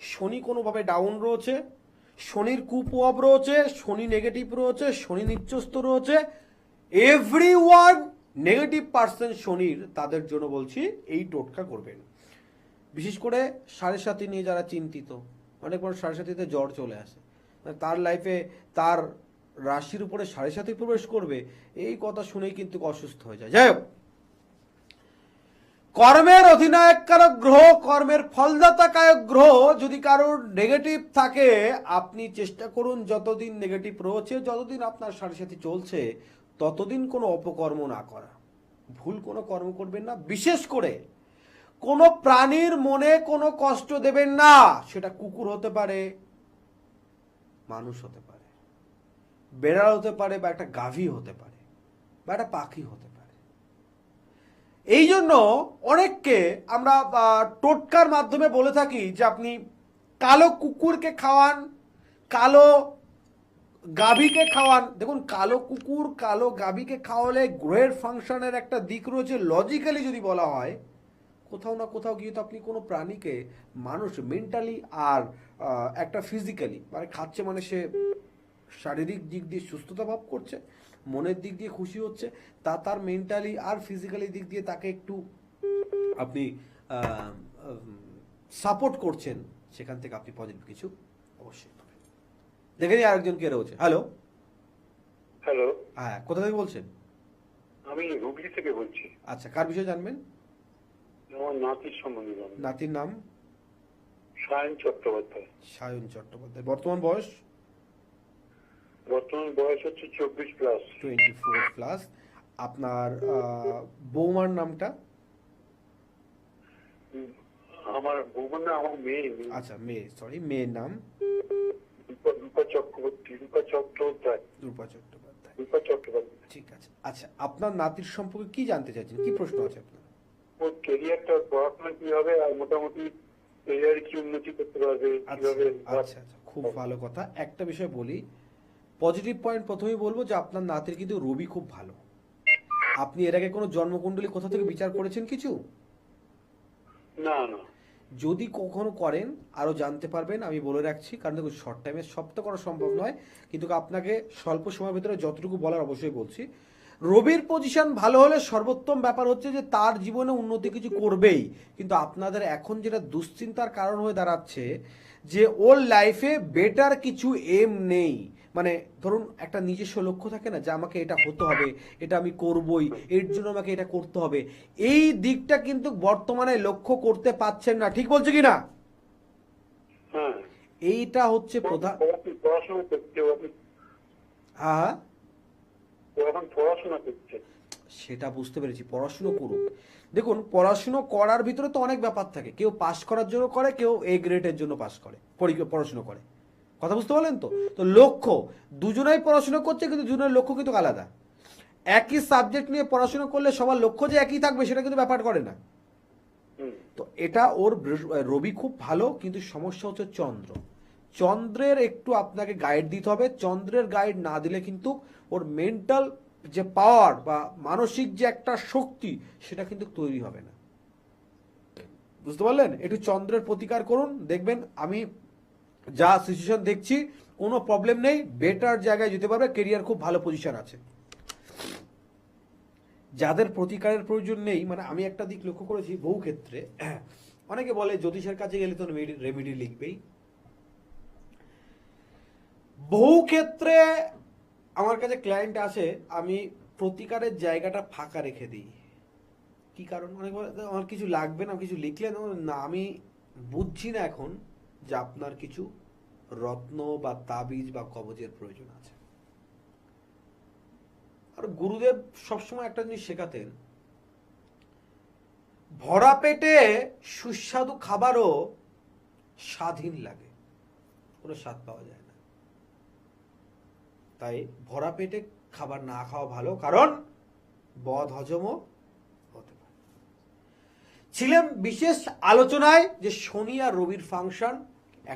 শনি কোনোভাবে ডাউন রয়েছে, শনির কুপ্রভাব রয়েছে, শনি নেগেটিভ রয়েছে, শনি নিচস্থ রয়েছে, এভরিওয়ান নেগেটিভ পার্সেন্ট শনির, তাদের জন্য বলছি এই টোটকা করবেন। বিশেষ করে 7.5 নিয়ে যারা চিন্তিত, অনেক বড় 7.5-তে জ্বর চলে আসে, তার লাইফে তার রাশির উপরে 7.5 প্রবেশ করবে, এই কথা শুনেই কিন্তু অসুস্থ হয়ে যায়। যাই হোক, কর্মের অধিনায়ক কারক গ্রহ, কর্মের ফলদাতা কারক গ্রহ যদি কারোর নেগেটিভ থাকে, আপনি চেষ্টা করুন যতদিন নেগেটিভ রয়েছে, যতদিন আপনার 7.5 চলছে, ততদিন কোনো অপকর্ম না করা, ভুল কোনো কর্ম করবেন না। বিশেষ করে কোনো প্রাণীর মনে কোনো কষ্ট দেবেন না। সেটা কুকুর হতে পারে, মানুষ হতে পারে, বেড়াল হতে পারে, বা একটা গাভী হতে পারে, বা একটা পাখি হতে পারে। এই জন্য অনেককে আমরা টোটকার মাধ্যমে বলে থাকি যে আপনি কালো কুকুরকে খাওয়ান, কালো গাভীকে খাওয়ান। দেখুন, কালো কুকুর, কালো গাভীকে খাওয়ালে গ্রহের ফাংশনের একটা দিক রয়েছে। লজিক্যালি যদি বলা হয়, কোথাও না কোথাও গিয়ে তো আপনি কোনো প্রাণীকে, মানুষ মেন্টালি আর একটা ফিজিক্যালি, মানে খাচ্ছে মানে সে শারীরিক দিক দিয়ে সুস্থতা ভাব করছে, মনের দিক দিয়ে খুশি হচ্ছে, তার মেন্টালি আর ফিজিক্যালি দিক দিয়ে তাকে একটু আপনি সাপোর্ট করছেন, সেখান থেকে আপনি পজিটিভ কিছু অবশ্যই পাবেন। দেখে নিই আরেকজন কে রয়েছে। হ্যালো। হ্যালো, হ্যাঁ, কোথা থেকে বলছেন? আমি হুগলি থেকে বলছি। আচ্ছা, কার বিষয়ে জানবেন? আমার নাতির সম্বন্ধে জানবো। নাতির নাম? সায়ন চট্টোপাধ্যায়। সায়ন চট্টোপাধ্যায়। বর্তমান বয়স? বর্তমান বয়স হচ্ছে 24+। 24+। আপনার বৌমার নামটা? আমার বৌমার না, আমার মেয়ে। আচ্ছা, মেয়ে, সরি, মেয়ের নাম? রূপা চক্রবর্তী। রূপা চট্টোপাধ্যায়। রূপা চট্টোপাধ্যায়। রূপা চট্টোপাধ্যায়। ঠিক আছে। আচ্ছা, আপনার নাতির সম্পর্কে কি জানতে চাইছেন, কি প্রশ্ন আছে আপনার? ওর ক্যারিয়ারটা, পড়াশোনা কি হবে, আর মোটামুটি ক্যারিয়ারে কি উন্নতি করতে পারবে, কিভাবে। আচ্ছা আচ্ছা, খুব ভালো কথা। একটা বিষয় বলি, পজিটিভ পয়েন্ট প্রথমেই বলবো যে আপনার নাতির কিন্তু রবি খুব ভালো। আপনি এর আগে কোনো জন্মকুণ্ডলী কোথা থেকে বিচার করেছেন কিছু? না না। যদি কখনো করেন আরো জানতে পারবেন, আমি বলে রাখছি, কারণ দেখুন শর্ট টাইমে সব তো করা সম্ভব নয়, কিন্তু আপনাকে স্বল্প সময়ের ভিতরে যতটুকু বলার অবশ্যই বলছি। রবির পজিশন ভালো হলে সর্বোত্তম ব্যাপার হচ্ছে যে তার জীবনে উন্নতি কিছু করবেই, কিন্তু আপনাদের এখন যেটা দুশ্চিন্তার কারণ হয়ে দাঁড়াচ্ছে যে ওর লাইফে বেটার কিছু এম নেই। মানে ধরুন একটা নিজস্ব লক্ষ্য থাকে না, যে আমাকে এটা হতে হবে, এটা আমি করবই, এর জন্য আমাকে এটা করতে হবে, এই দিকটা কিন্তু বর্তমানে লক্ষ্য করতে পারছেন না। ঠিক বলছে কি না? হ্যাঁ। এইটা হচ্ছে প্রধান। পড়াশোনা করছে। হ্যাঁ, এখন পড়াশোনা করছে। সেটা বুঝতে পেরেছি, পড়াশুনো করুক। দেখুন পড়াশুনো করার ভিতরে তো অনেক ব্যাপার থাকে, কেউ পাস করার জন্য করে, কেউ এ গ্রেডের জন্য পাস করে, পড়াশুনো করে। কথা বুঝতে পারলেন তো? তো লক্ষ্য দুজনেই পড়াশোনা করছে, কিন্তু দুজনের লক্ষ্য কিন্তু আলাদা। একই সাবজেক্ট নিয়ে পড়াশোনা করলে সবার লক্ষ্য যে একই থাকবে সেটা কিন্তু ব্যাপার করে না। তো এটা ওর রবি খুব ভালো, কিন্তু সমস্যা হচ্ছে চন্দ্র। চন্দ্রের একটু আপনাকে গাইড দিতে হবে। চন্দ্রের গাইড না দিলে কিন্তু ওর মেন্টাল যে পাওয়ার বা মানসিক যে একটা শক্তি, সেটা কিন্তু তৈরি হবে না। বুঝতে পারলেন? একটু চন্দ্রের প্রতিকার করুন, দেখবেন আমি যা সিচুয়েশন দেখছি কোনো প্রবলেম নেই, বেটার জায়গায় যেতে পারবে, কেরিয়ার খুব ভালো পজিশন আছে। যাদের প্রতিকারের প্রয়োজন নেই, মানে আমি একটা দিক লক্ষ্য করেছি বহু ক্ষেত্রে, অনেকে বলে জ্যোতিষের কাছে গেলে তো রেমেডি লিখবেই। বহু ক্ষেত্রে আমার কাছে ক্লায়েন্ট আসে, আমি প্রতিকারের জায়গাটা ফাঁকা রেখে দিই। কি কারণ? অনেক বলে আমার কিছু লাগবে না, কিছু লিখলেন না, আমি বুঝছি না এখন যে আপনার কিছু রত্ন বা তাবিজ বা কবজের প্রয়োজন আছে। আর গুরুদেব সবসময় একটা জিনিস শেখাতেন, ভরা পেটে সুস্বাদু খাবারও স্বাধীন লাগে, কোনো স্বাদ পাওয়া যায় না। তাই ভরা পেটে খাবার না খাওয়া ভালো, কারণ বদ হজমও হতে পারে। ছিলাম বিশেষ আলোচনায় যে শনি আর রবির ফাংশন।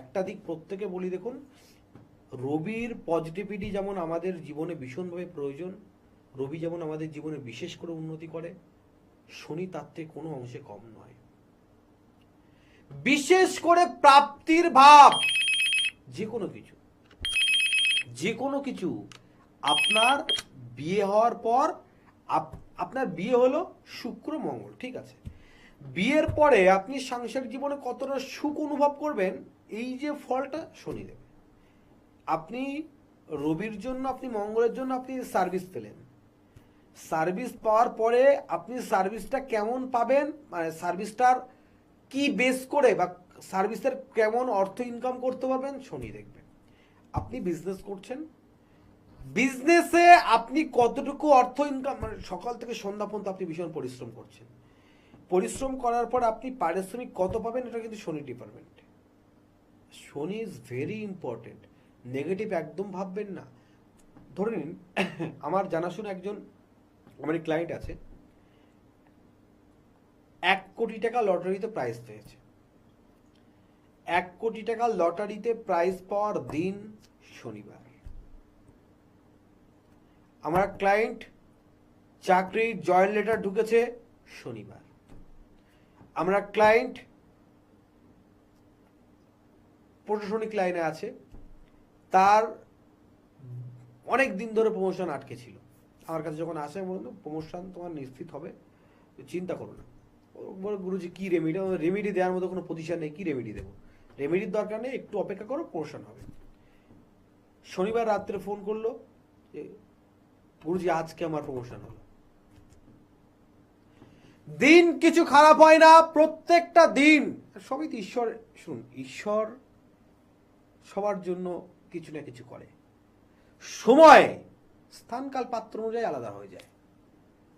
একটা দিক প্রত্যেকে বলি, দেখুন রবির পজিটিভিটি যেমন আমাদের জীবনে ভীষণভাবে প্রয়োজন, রবি যেমন আমাদের জীবনে বিশেষ করে উন্নতি করে, শনি তার থেকে কোনো অংশে কম নয়। বিশেষ করে প্রাপ্তির ভাব, যে কোনো কিছু আপনার বিয়ে হওয়ার পর, আপনার বিয়ে হলো শুক্র মঙ্গল, ঠিক আছে, বিয়ের পরে আপনি সাংসারিক জীবনে কতটা সুখ অনুভব করবেন, এই যে ফলটা শনি দেবে। আপনি রবির জন্য, আপনি মঙ্গলের জন্য আপনি সার্ভিস পেলেন, সার্ভিস পাওয়ার পরে আপনি সার্ভিসটা কেমন পাবেন, মানে সার্ভিসটার কি বেস করে বা সার্ভিসের কেমন অর্থ ইনকাম করতে পারবেন, শনি দেখবেন। আপনি বিজনেস করছেন, বিজনেসে আপনি কতটুকু অর্থ ইনকাম, মানে সকাল থেকে সন্ধ্যা পর্যন্ত আপনি ভীষণ পরিশ্রম করছেন, পরিশ্রম করার পর আপনি পারিশ্রমিক কত পাবেন, এটা কিন্তু Shani department. Shani is very important, negative একদম ভাববেন না। ধরে নিন আমার জানাশোনা একজন আমার ক্লায়েন্ট আছে, 1 কোটি টাকা লটারিতে প্রাইজ পেয়েছে। 1 কোটি টাকা লটারিতে প্রাইজ পাওয়ার দিন শনিবার। আমার ক্লায়েন্ট চাকরির জয়েন্ট লেটার ঢুকেছে শনিবার। আমরা ক্লায়েন্ট প্রশাসনিক লাইনে আছে, তার অনেক দিন ধরে প্রমোশন আটকে ছিল। আমার কাছে যখন আসে বললো প্রমোশন তোমার নিশ্চিত হবে, চিন্তা করো না। বলে গুরুজি কি রেমেডি? রেমেডি দেওয়ার মতো কোনো পজিশন নেই, কি রেমেডি দেবো? রেমেডির দরকার নেই, একটু অপেক্ষা করো, প্রমোশন হবে। শনিবার রাত্রে ফোন করলো যে গুরুজি আজকে আমার প্রমোশন হলো। দিন কিছু খারাপ হয় না, প্রত্যেকটা দিন সবই তো ঈশ্বর। শুনুন, ঈশ্বর সবার জন্য কিছু না কিছু করে। সময় স্থানকাল পাত্র অনুযায়ী আলাদা হয়ে যায়।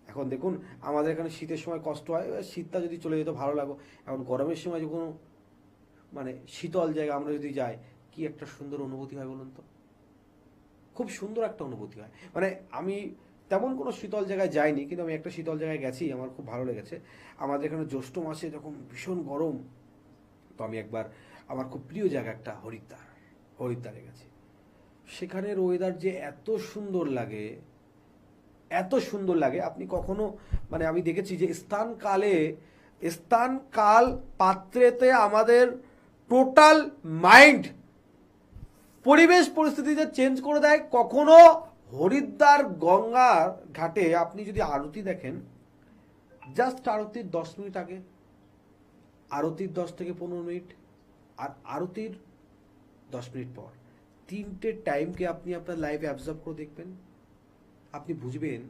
এখন দেখুন আমাদের এখানে শীতের সময় কষ্ট হয়, এবার শীতটা যদি চলে যেত ভালো লাগো। এখন গরমের সময় যখন মানে শীতল জায়গা আমরা যদি যাই, কি একটা সুন্দর অনুভূতি হয় বলুন তো, খুব সুন্দর একটা অনুভূতি হয়। মানে আমি তেমন কোনো শীতল জায়গায় যাইনি, কিন্তু আমি একটা শীতল জায়গায় গেছি, আমার খুব ভালো লেগেছে। আমাদের এখানে জ্যৈষ্ঠ মাসে যখন ভীষণ গরম, তো আমি একবার আমার খুব প্রিয় জায়গা একটা হরিদ্বারে গেছি। সেখানের ওয়েদার যে এত সুন্দর লাগে, এত সুন্দর লাগে, আপনি কখনো মানে আমি দেখেছি যে স্থান কাল পাত্রেতে আমাদের টোটাল মাইন্ড পরিবেশ পরিস্থিতিতে চেঞ্জ করে দেয়। কখনো হরিদ্বার গঙ্গার ঘাটে আপনি যদি আরতি দেখেন, জাস্ট আরতির 10 মিনিট আগে, আরতির 10 থেকে 15 মিনিট, আর আরতির 10 মিনিট পর, 3টে টাইমকে আপনি আপনার লাইফে অ্যাবজর্ব করে দেখবেন, আপনি বুঝবেন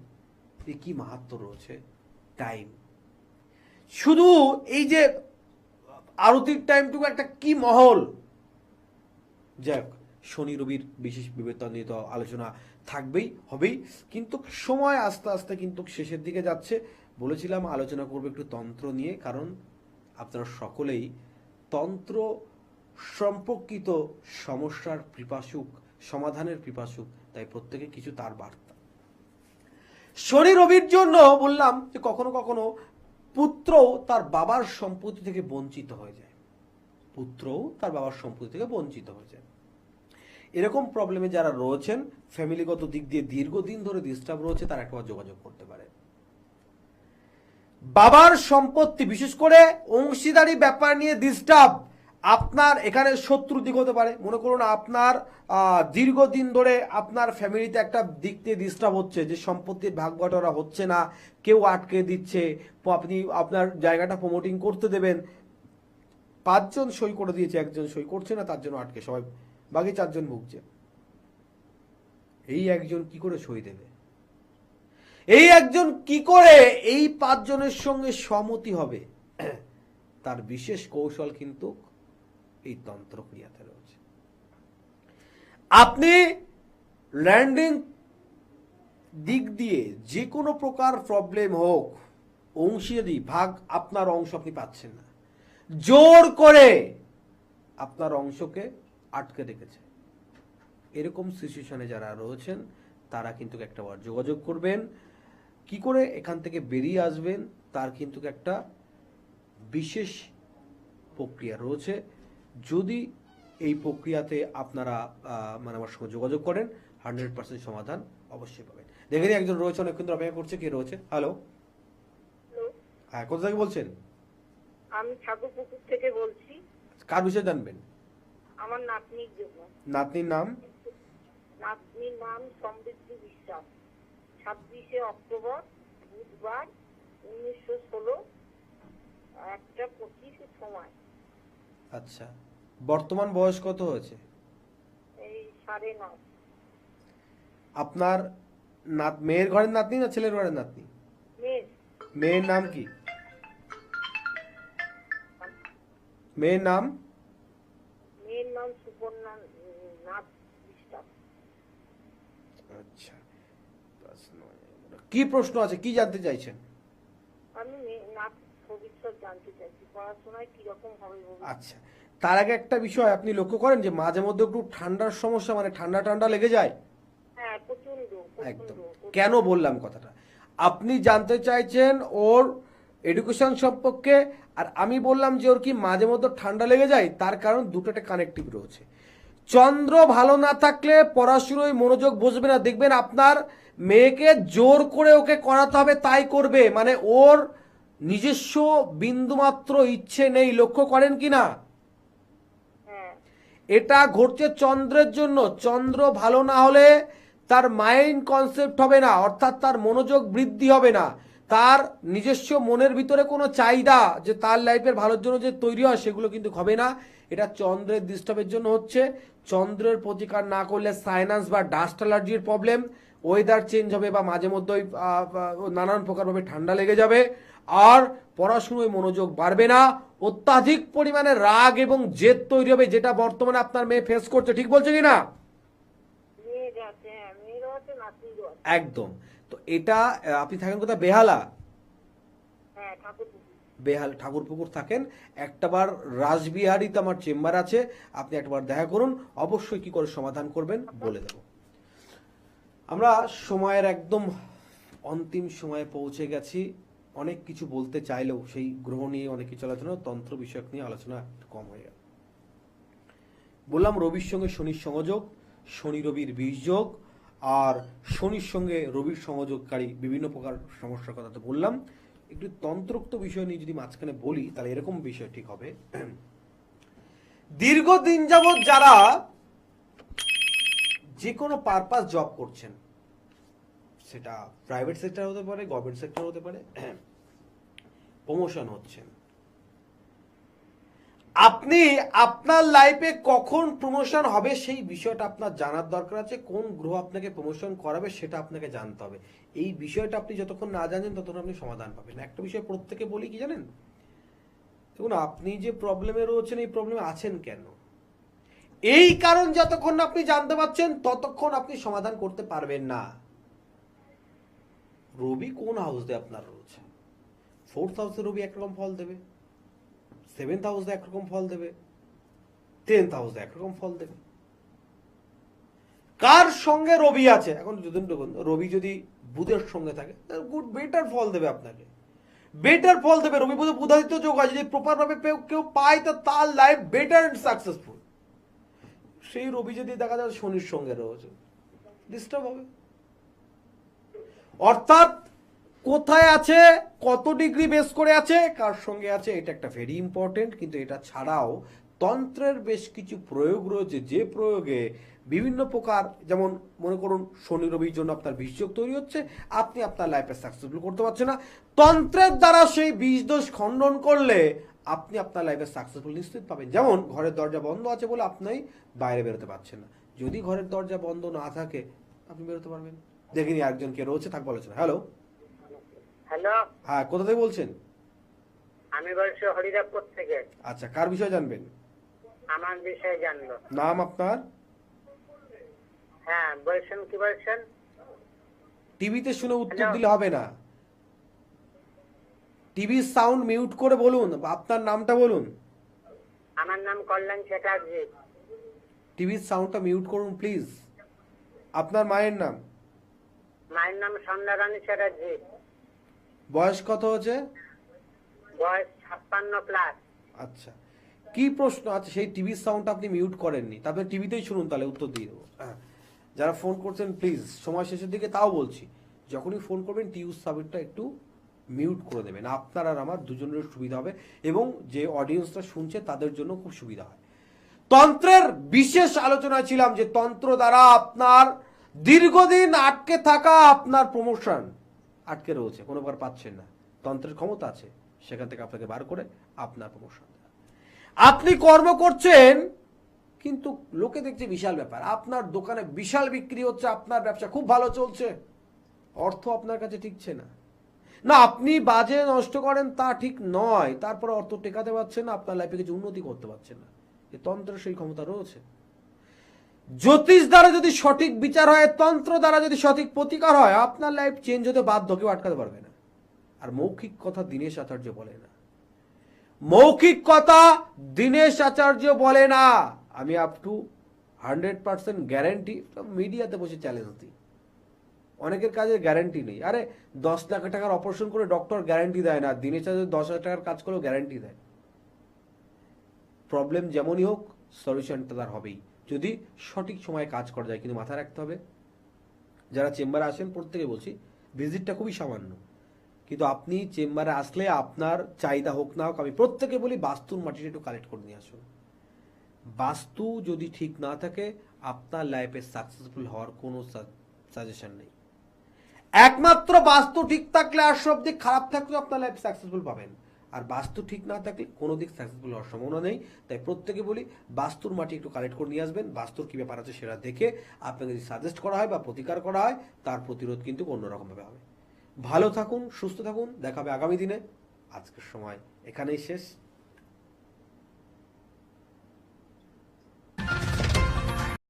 যে কি মাহাত্ম্য রয়েছে টাইম। শুধু এই যে আরতির টাইমটুকু একটা কি মহল। যাক, শনি রবির বিশেষ বিবেচনায় আলোচনা থাকবেই, হবেই, কিন্তু সময় আস্তে আস্তে কিন্তু শেষের দিকে যাচ্ছে। বলেছিলাম আলোচনা করবো একটু তন্ত্র নিয়ে, কারণ আপনারা সকলেই তন্ত্র সম্পর্কিত সমস্যার পিপাসুক, সমাধানের পিপাসুক, তাই প্রত্যেকে কিছু তার বার্তা। শনি রবির জন্য বললাম যে কখনো কখনো পুত্রও তার বাবার সম্পত্তি থেকে বঞ্চিত হয়ে যায়, এরকম প্রবলেমে যারা রয়েছেন, ফ্যামিলিগত দিক দিয়ে দীর্ঘদিন ধরে ডিস্টার্ব রয়েছে, তারা একবার যোগাযোগ করতে পারে। বাবার সম্পত্তি, বিশেষ করে অংশীদারি ব্যাপার নিয়ে ডিস্টার্ব, আপনার এখানে শত্রু দিক হতে পারে। মনে করুন আপনার দীর্ঘদিন ধরে আপনার ফ্যামিলিতে একটা দিক দিয়ে ডিস্টার্ব হচ্ছে, যে সম্পত্তির ভাগ বাটোয়ারা হচ্ছে না, কেউ আটকে দিচ্ছে, আপনি আপনার জায়গাটা প্রমোটিং করতে দেবেন, 5 জন সই করে দিয়েছে, একজন সই করছে না, তার জন্য আটকে, সবাই বাকি 4 জন ভুগছে। এই একজন কি করে সই দেবে? এই একজন কি করে এই 5 জনের সঙ্গে সম্মতি হবে? তার বিশেষ কৌশল কিন্তু এই তন্ত্র ক্রিয়াতে রয়েছে। আপনি ল্যান্ডিং দিক দিয়ে যে কোনো প্রকার প্রবলেম হোক, অংশীদারি ভাগ, আপনার অংশ আপনি পাচ্ছেন না, জোর করে আপনার অংশকে আটকে রেখেছে, এরকম সিচুয়েশনে যারা রয়েছেন তারা কিন্তু একটা বার যোগাযোগ করবেন। কি করে এখান থেকে বেরিয়ে আসবেন তার কিন্তু একটা বিশেষ প্রক্রিয়া রয়েছে। যদি এই প্রক্রিয়াতে আপনারা মানে আমার সঙ্গে যোগাযোগ করেন, 100% সমাধান অবশ্যই পাবেন। দেখে নিই একজন রয়েছে, অনেকক্ষণ ধরে অপেক্ষা করছে, কে রয়েছে? হ্যালো, হ্যাঁ, কোথা থেকে বলছেন? আমি ঠাকুরপুকুর থেকে বলছি। কার বিষয়ে জানবেন? আমার নাতনির জন্য। নাতনির নাম? নাতনির নাম সমৃদ্ধি বিশ্বাস। 26শে অক্টোবর বুধবার 1916 1:25 সময়। আচ্ছা, বর্তমান বয়স কত হয়েছে? এই 9.5। আপনার মেয়ের ঘরের নাতনি না ছেলের ঘরের নাতনি? মেয়ের নাম কি? মেয়ের নাম সুপর্ণা নাথ বিশ্বাস। আচ্ছা, কি প্রশ্ন আছে, কি জানতে চাইছেন? আমি নাথ ভবিষ্যৎ জানতে চাইছি, পড়াশোনায় কিরকম হবে। আচ্ছা, তার আগে একটা বিষয় আপনি লক্ষ্য করেন যে মাঝে মধ্যে একটু ঠান্ডার সমস্যা, মানে ঠান্ডা ঠান্ডা লেগে যায়? হ্যাঁ, প্রচন্ড। একদম। কেন বললাম কথাটা? আপনি জানতে চাইছেন ওর এডুকেশন সম্পর্কে, আর আমি বললাম যে ওর কি মাঝে মধ্যে ঠান্ডা লেগে যায়, তার কারণ দুটোতে কানেক্টিভ রয়েছে। চন্দ্র ভালো না থাকলে পড়াশুনোয় মনোযোগ বসবে না। দেখবেন আপনার মেয়েকে জোর করে ওকে করাতে হবে, তাই করবে, মানে ওর নিজস্ব বিন্দুমাত্র ইচ্ছে নেই। লক্ষ্য করেন কি না? এটা ঘটছে চন্দ্রের জন্য। চন্দ্র ভালো না হলে তার মাইন্ড কনসেপ্ট হবে না, অর্থাৎ তার মনোযোগ বৃদ্ধি হবে না, তার নিজস্ব মনের ভিতরে কোনো চাহিদা যে তার লাইফের ভালোর জন্য যে তৈরি হয় সেগুলো কিন্তু হবে না। এটা চন্দ্রের ডিস্টার্বের জন্য হচ্ছে। চন্দ্রের প্রতিকার না করলে সাইনাস বা ডাস্ট অ্যালার্জির প্রবলেম, ওয়েদার চেঞ্জ হবে বা মাঝে মধ্যে নানান প্রকারভাবে ঠান্ডা লেগে যাবে, আর পড়াশুনোয় মনোযোগ বাড়বে না, অত্যাধিক পরিমাণে রাগ এবং জেদ তৈরি হবে, যেটা বর্তমানে আপনার মেয়ে ফেস করছে। ঠিক বলছে কি না? আশীর্বাদ। একদম। তো এটা আপনি থাকেন কোথায়? বেহালা? হ্যাঁ, ঠাকুর। ঠাকুরপুকুর থাকেন। একটাবার রাসবিহারীতে আমার চেম্বার আছে, আপনি একবার দেখা করুন, অবশ্যই কি করে সমাধান করবেন বলে দেব। আমরা সময়ের একদম অন্তিম সময়ে পৌঁছে গেছি। অনেক কিছু বলতে চাইলেও সেই গ্রহ নিয়ে অনেক কিছু আলোচনা, তন্ত্র বিষয়ক নিয়ে আলোচনা একটু কম হয়ে গেল। বললাম রবির সঙ্গে শনির সংযোগ, শনি রবির বীজযোগ, আর শনির সঙ্গে রবির সংযোগকারী বিভিন্ন প্রকার সমস্যার কথা তো বললাম। একটু তন্ত্রোক্ত বিষয় নিয়ে যদি মাঝখানে বলি তাহলে এরকম বিষয় ঠিক হবে। দীর্ঘদিন যাবৎ যারা যে কোনো পারপাস জব করছেন, সেটা প্রাইভেট সেক্টর হতে পারে, গভর্নমেন্ট সেক্টর হতে পারে, প্রমোশন হচ্ছেন, আপনি আপনার লাইফে কখন প্রমোশন হবে সেই বিষয়টা আপনার জানার দরকার আছে। কোন গ্রহ আপনাকে প্রমোশন করাবে সেটা আপনাকে জানতে হবে। এই বিষয়টা আপনি যতক্ষণ না জানেন ততক্ষণ আপনি সমাধান পাবেন। একটা বিষয় প্রত্যেকে বলি কি জানেন, দেখুন আপনি যে প্রবলেমে রয়েছেন এই প্রবলেমে আছেন কেন, এই কারণ যতক্ষণ না আপনি জানতে পারছেন ততক্ষণ আপনি সমাধান করতে পারবেন না। রবি কোন হাউসে আপনার রয়েছে? 4th হাউসে রবি একরকম ফল দেবে, 7th হাউসে একরকম ফল দেবে, 10th হাউসে একরকম ফল দেবে। কার সঙ্গে রবি আছে? এখন যদি রবি যদি বুধের সঙ্গে থাকে গুড বেটার ফল দেবে আপনাকে, বেটার ফল দেবে। রবি বুধ বুধাদিত্য যোগ আছে, যদি প্রপার ভাবে কেউ পায় তো তার লাইফ বেটার এন্ড সাকসেসফুল। সেই রবি যদি দেখা যায় শনির সঙ্গে রয়েছে, ডিস্টার্ব হবে। অর্থাৎ কোথায় আছে, কত ডিগ্রি বেস করে আছে, কার সঙ্গে আছে, এটা একটা ভেরি ইম্পর্টেন্ট। কিন্তু এটা ছাড়াও তন্ত্রের বেশ কিছু প্রয়োগ রয়েছে, যে প্রয়োগে বিভিন্ন প্রকার, যেমন মনে করুন শনি রবির জন্য আপনার বীজযোগ তৈরি হচ্ছে, আপনি আপনার লাইফে সাকসেসফুল করতে পারছেন না, তন্ত্রের দ্বারা সেই বীজ দোষ খণ্ডন করলে আপনি আপনার লাইফে সাকসেসফুল নিশ্চিত পাবেন। যেমন ঘরের দরজা বন্ধ আছে বলে আপনি বাইরে বেরোতে পারছেন না, যদি ঘরের দরজা বন্ধ না থাকে আপনি বেরোতে পারবেন। দেখিনি একজন কে রয়েছে, থাক বলেছেন। হ্যালো, হ্যালো, হ্যাঁ কোথা থেকে বলছেন? আমি বলছি হরিরাজপুর থেকে। আচ্ছা, কার বিষয়ে জানবেন? আমার বিষয়ে জানলো। নাম আপনার? হ্যাঁ বলছেন, কি বলছেন? টিভিতে শুনে উত্তর Hello? দিলে হবে না, টিভির সাউন্ড মিউট করে বলুন, আপনার নামটা বলুন। আমার নাম কল্যাণ চ্যাটার্জি। টিভির সাউন্ডটা মিউট করুন প্লিজ। আপনার মায়ের নাম? মায়ের নাম সন্ধ্যারানী চ্যাটার্জি। বয়স কত হচ্ছে? বয়স 56+। আচ্ছা, কি প্রশ্ন আছে? সেই টিভির সাউন্ডটা আপনি মিউট করেননি, তারপরে টিভিতেই শুনুন, তাহলে উত্তর দিয়ে দেবো। যারা ফোন করছেন প্লিজ সময় শেষের দিকে তাও বলছি, যখনই ফোন করবেন টিভি সাউন্ডটা একটু মিউট করে দেবেন, আপনার আর আমার দুজনের সুবিধা হবে এবং যে অডিয়েন্সটা শুনছে তাদের জন্য খুব সুবিধা হয়। তন্ত্রের বিশেষ আলোচনায় ছিলাম যে তন্ত্র দ্বারা আপনার দীর্ঘদিন আটকে থাকা আপনার প্রমোশন আটকে রয়েছে, কোনো প্রকার পাচ্ছেন না, তন্ত্রের ক্ষমতা আছে সেখান থেকে আপনাকে বার করে আপনার প্রমোশন। আপনি কর্ম করছেন কিন্তু লোকে দেখছে বিশাল ব্যাপার, আপনার দোকানে বিশাল বিক্রি হচ্ছে, আপনার ব্যবসা খুব ভালো চলছে, অর্থ আপনার কাছে টিকছে না। না, আপনি বাজে নষ্ট করেন তা ঠিক নয়, তারপরে অর্থ টেকাতে পারছেন না, আপনার লাইফে কিছু উন্নতি করতে পারছেন না। এই তন্ত্রের সেই ক্ষমতা রয়েছে। জ্যোতিষ দ্বারা যদি সঠিক বিচার হয়, তন্ত্র দ্বারা যদি সঠিক প্রতিকার হয়, আপনার লাইফ চেঞ্জ হতে বাধ্য, কেউ আটকাতে পারবে না। আর মৌখিক কথা দীনেশ আচার্য বলে না, মৌখিক কথা দীনেশ আচার্য বলে না। আমি আপ টু 100% গ্যারেন্টি মিডিয়াতে বসে চ্যালেঞ্জ দিই, অনেকের কাজে গ্যারান্টি নেই। আরে 10 লাখ টাকার অপারেশন করে ডক্টর গ্যারান্টি দেয় না, দিনে 10,000 টাকার কাজ করেও গ্যারান্টি দেয়। প্রবলেম যেমনই হোক সলিউশনটা তার হবেই যদি সঠিক সময়ে কাজ করা যায়। কিন্তু মাথায় রাখতে হবে, যারা চেম্বারে আসেন প্রত্যেকে বলছি ভিজিটটা খুবই সামান্য, কিন্তু আপনি চেম্বারে আসলে আপনার চাহিদা হোক না হোক, আমি প্রত্যেকে বলি বাস্তুর মাটিটা একটু কালেক্ট করে নিয়ে আসুন। বাস্তু যদি ঠিক না থাকে আপনার লাইফে সাকসেসফুল হওয়ার কোনো সাজেশন নেই। একমাত্র বাস্তু ঠিক থাকলে আর সব দিক খারাপ থাকলেও আপনার লাইফ সাকসেসফুল পাবেন, আর বাস্তু ঠিক না থাকলে কোনো দিক সাকসেসফুল হওয়ার সম্ভাবনা নেই। তাই প্রত্যেকে বলি বাস্তুর মাটি একটু কালেক্ট করে নিয়ে আসবেন, বাস্তুর কি ব্যাপার আছে সেটা দেখে আপনাকে যদি সাজেস্ট করা হয় বা প্রতিকার করা হয় তার প্রতিরোধ কিন্তু অন্যরকমভাবে হবে। ভালো থাকুন, সুস্থ থাকুন, দেখা হবে আগামী দিনে। আজকের সময় এখানেই শেষ।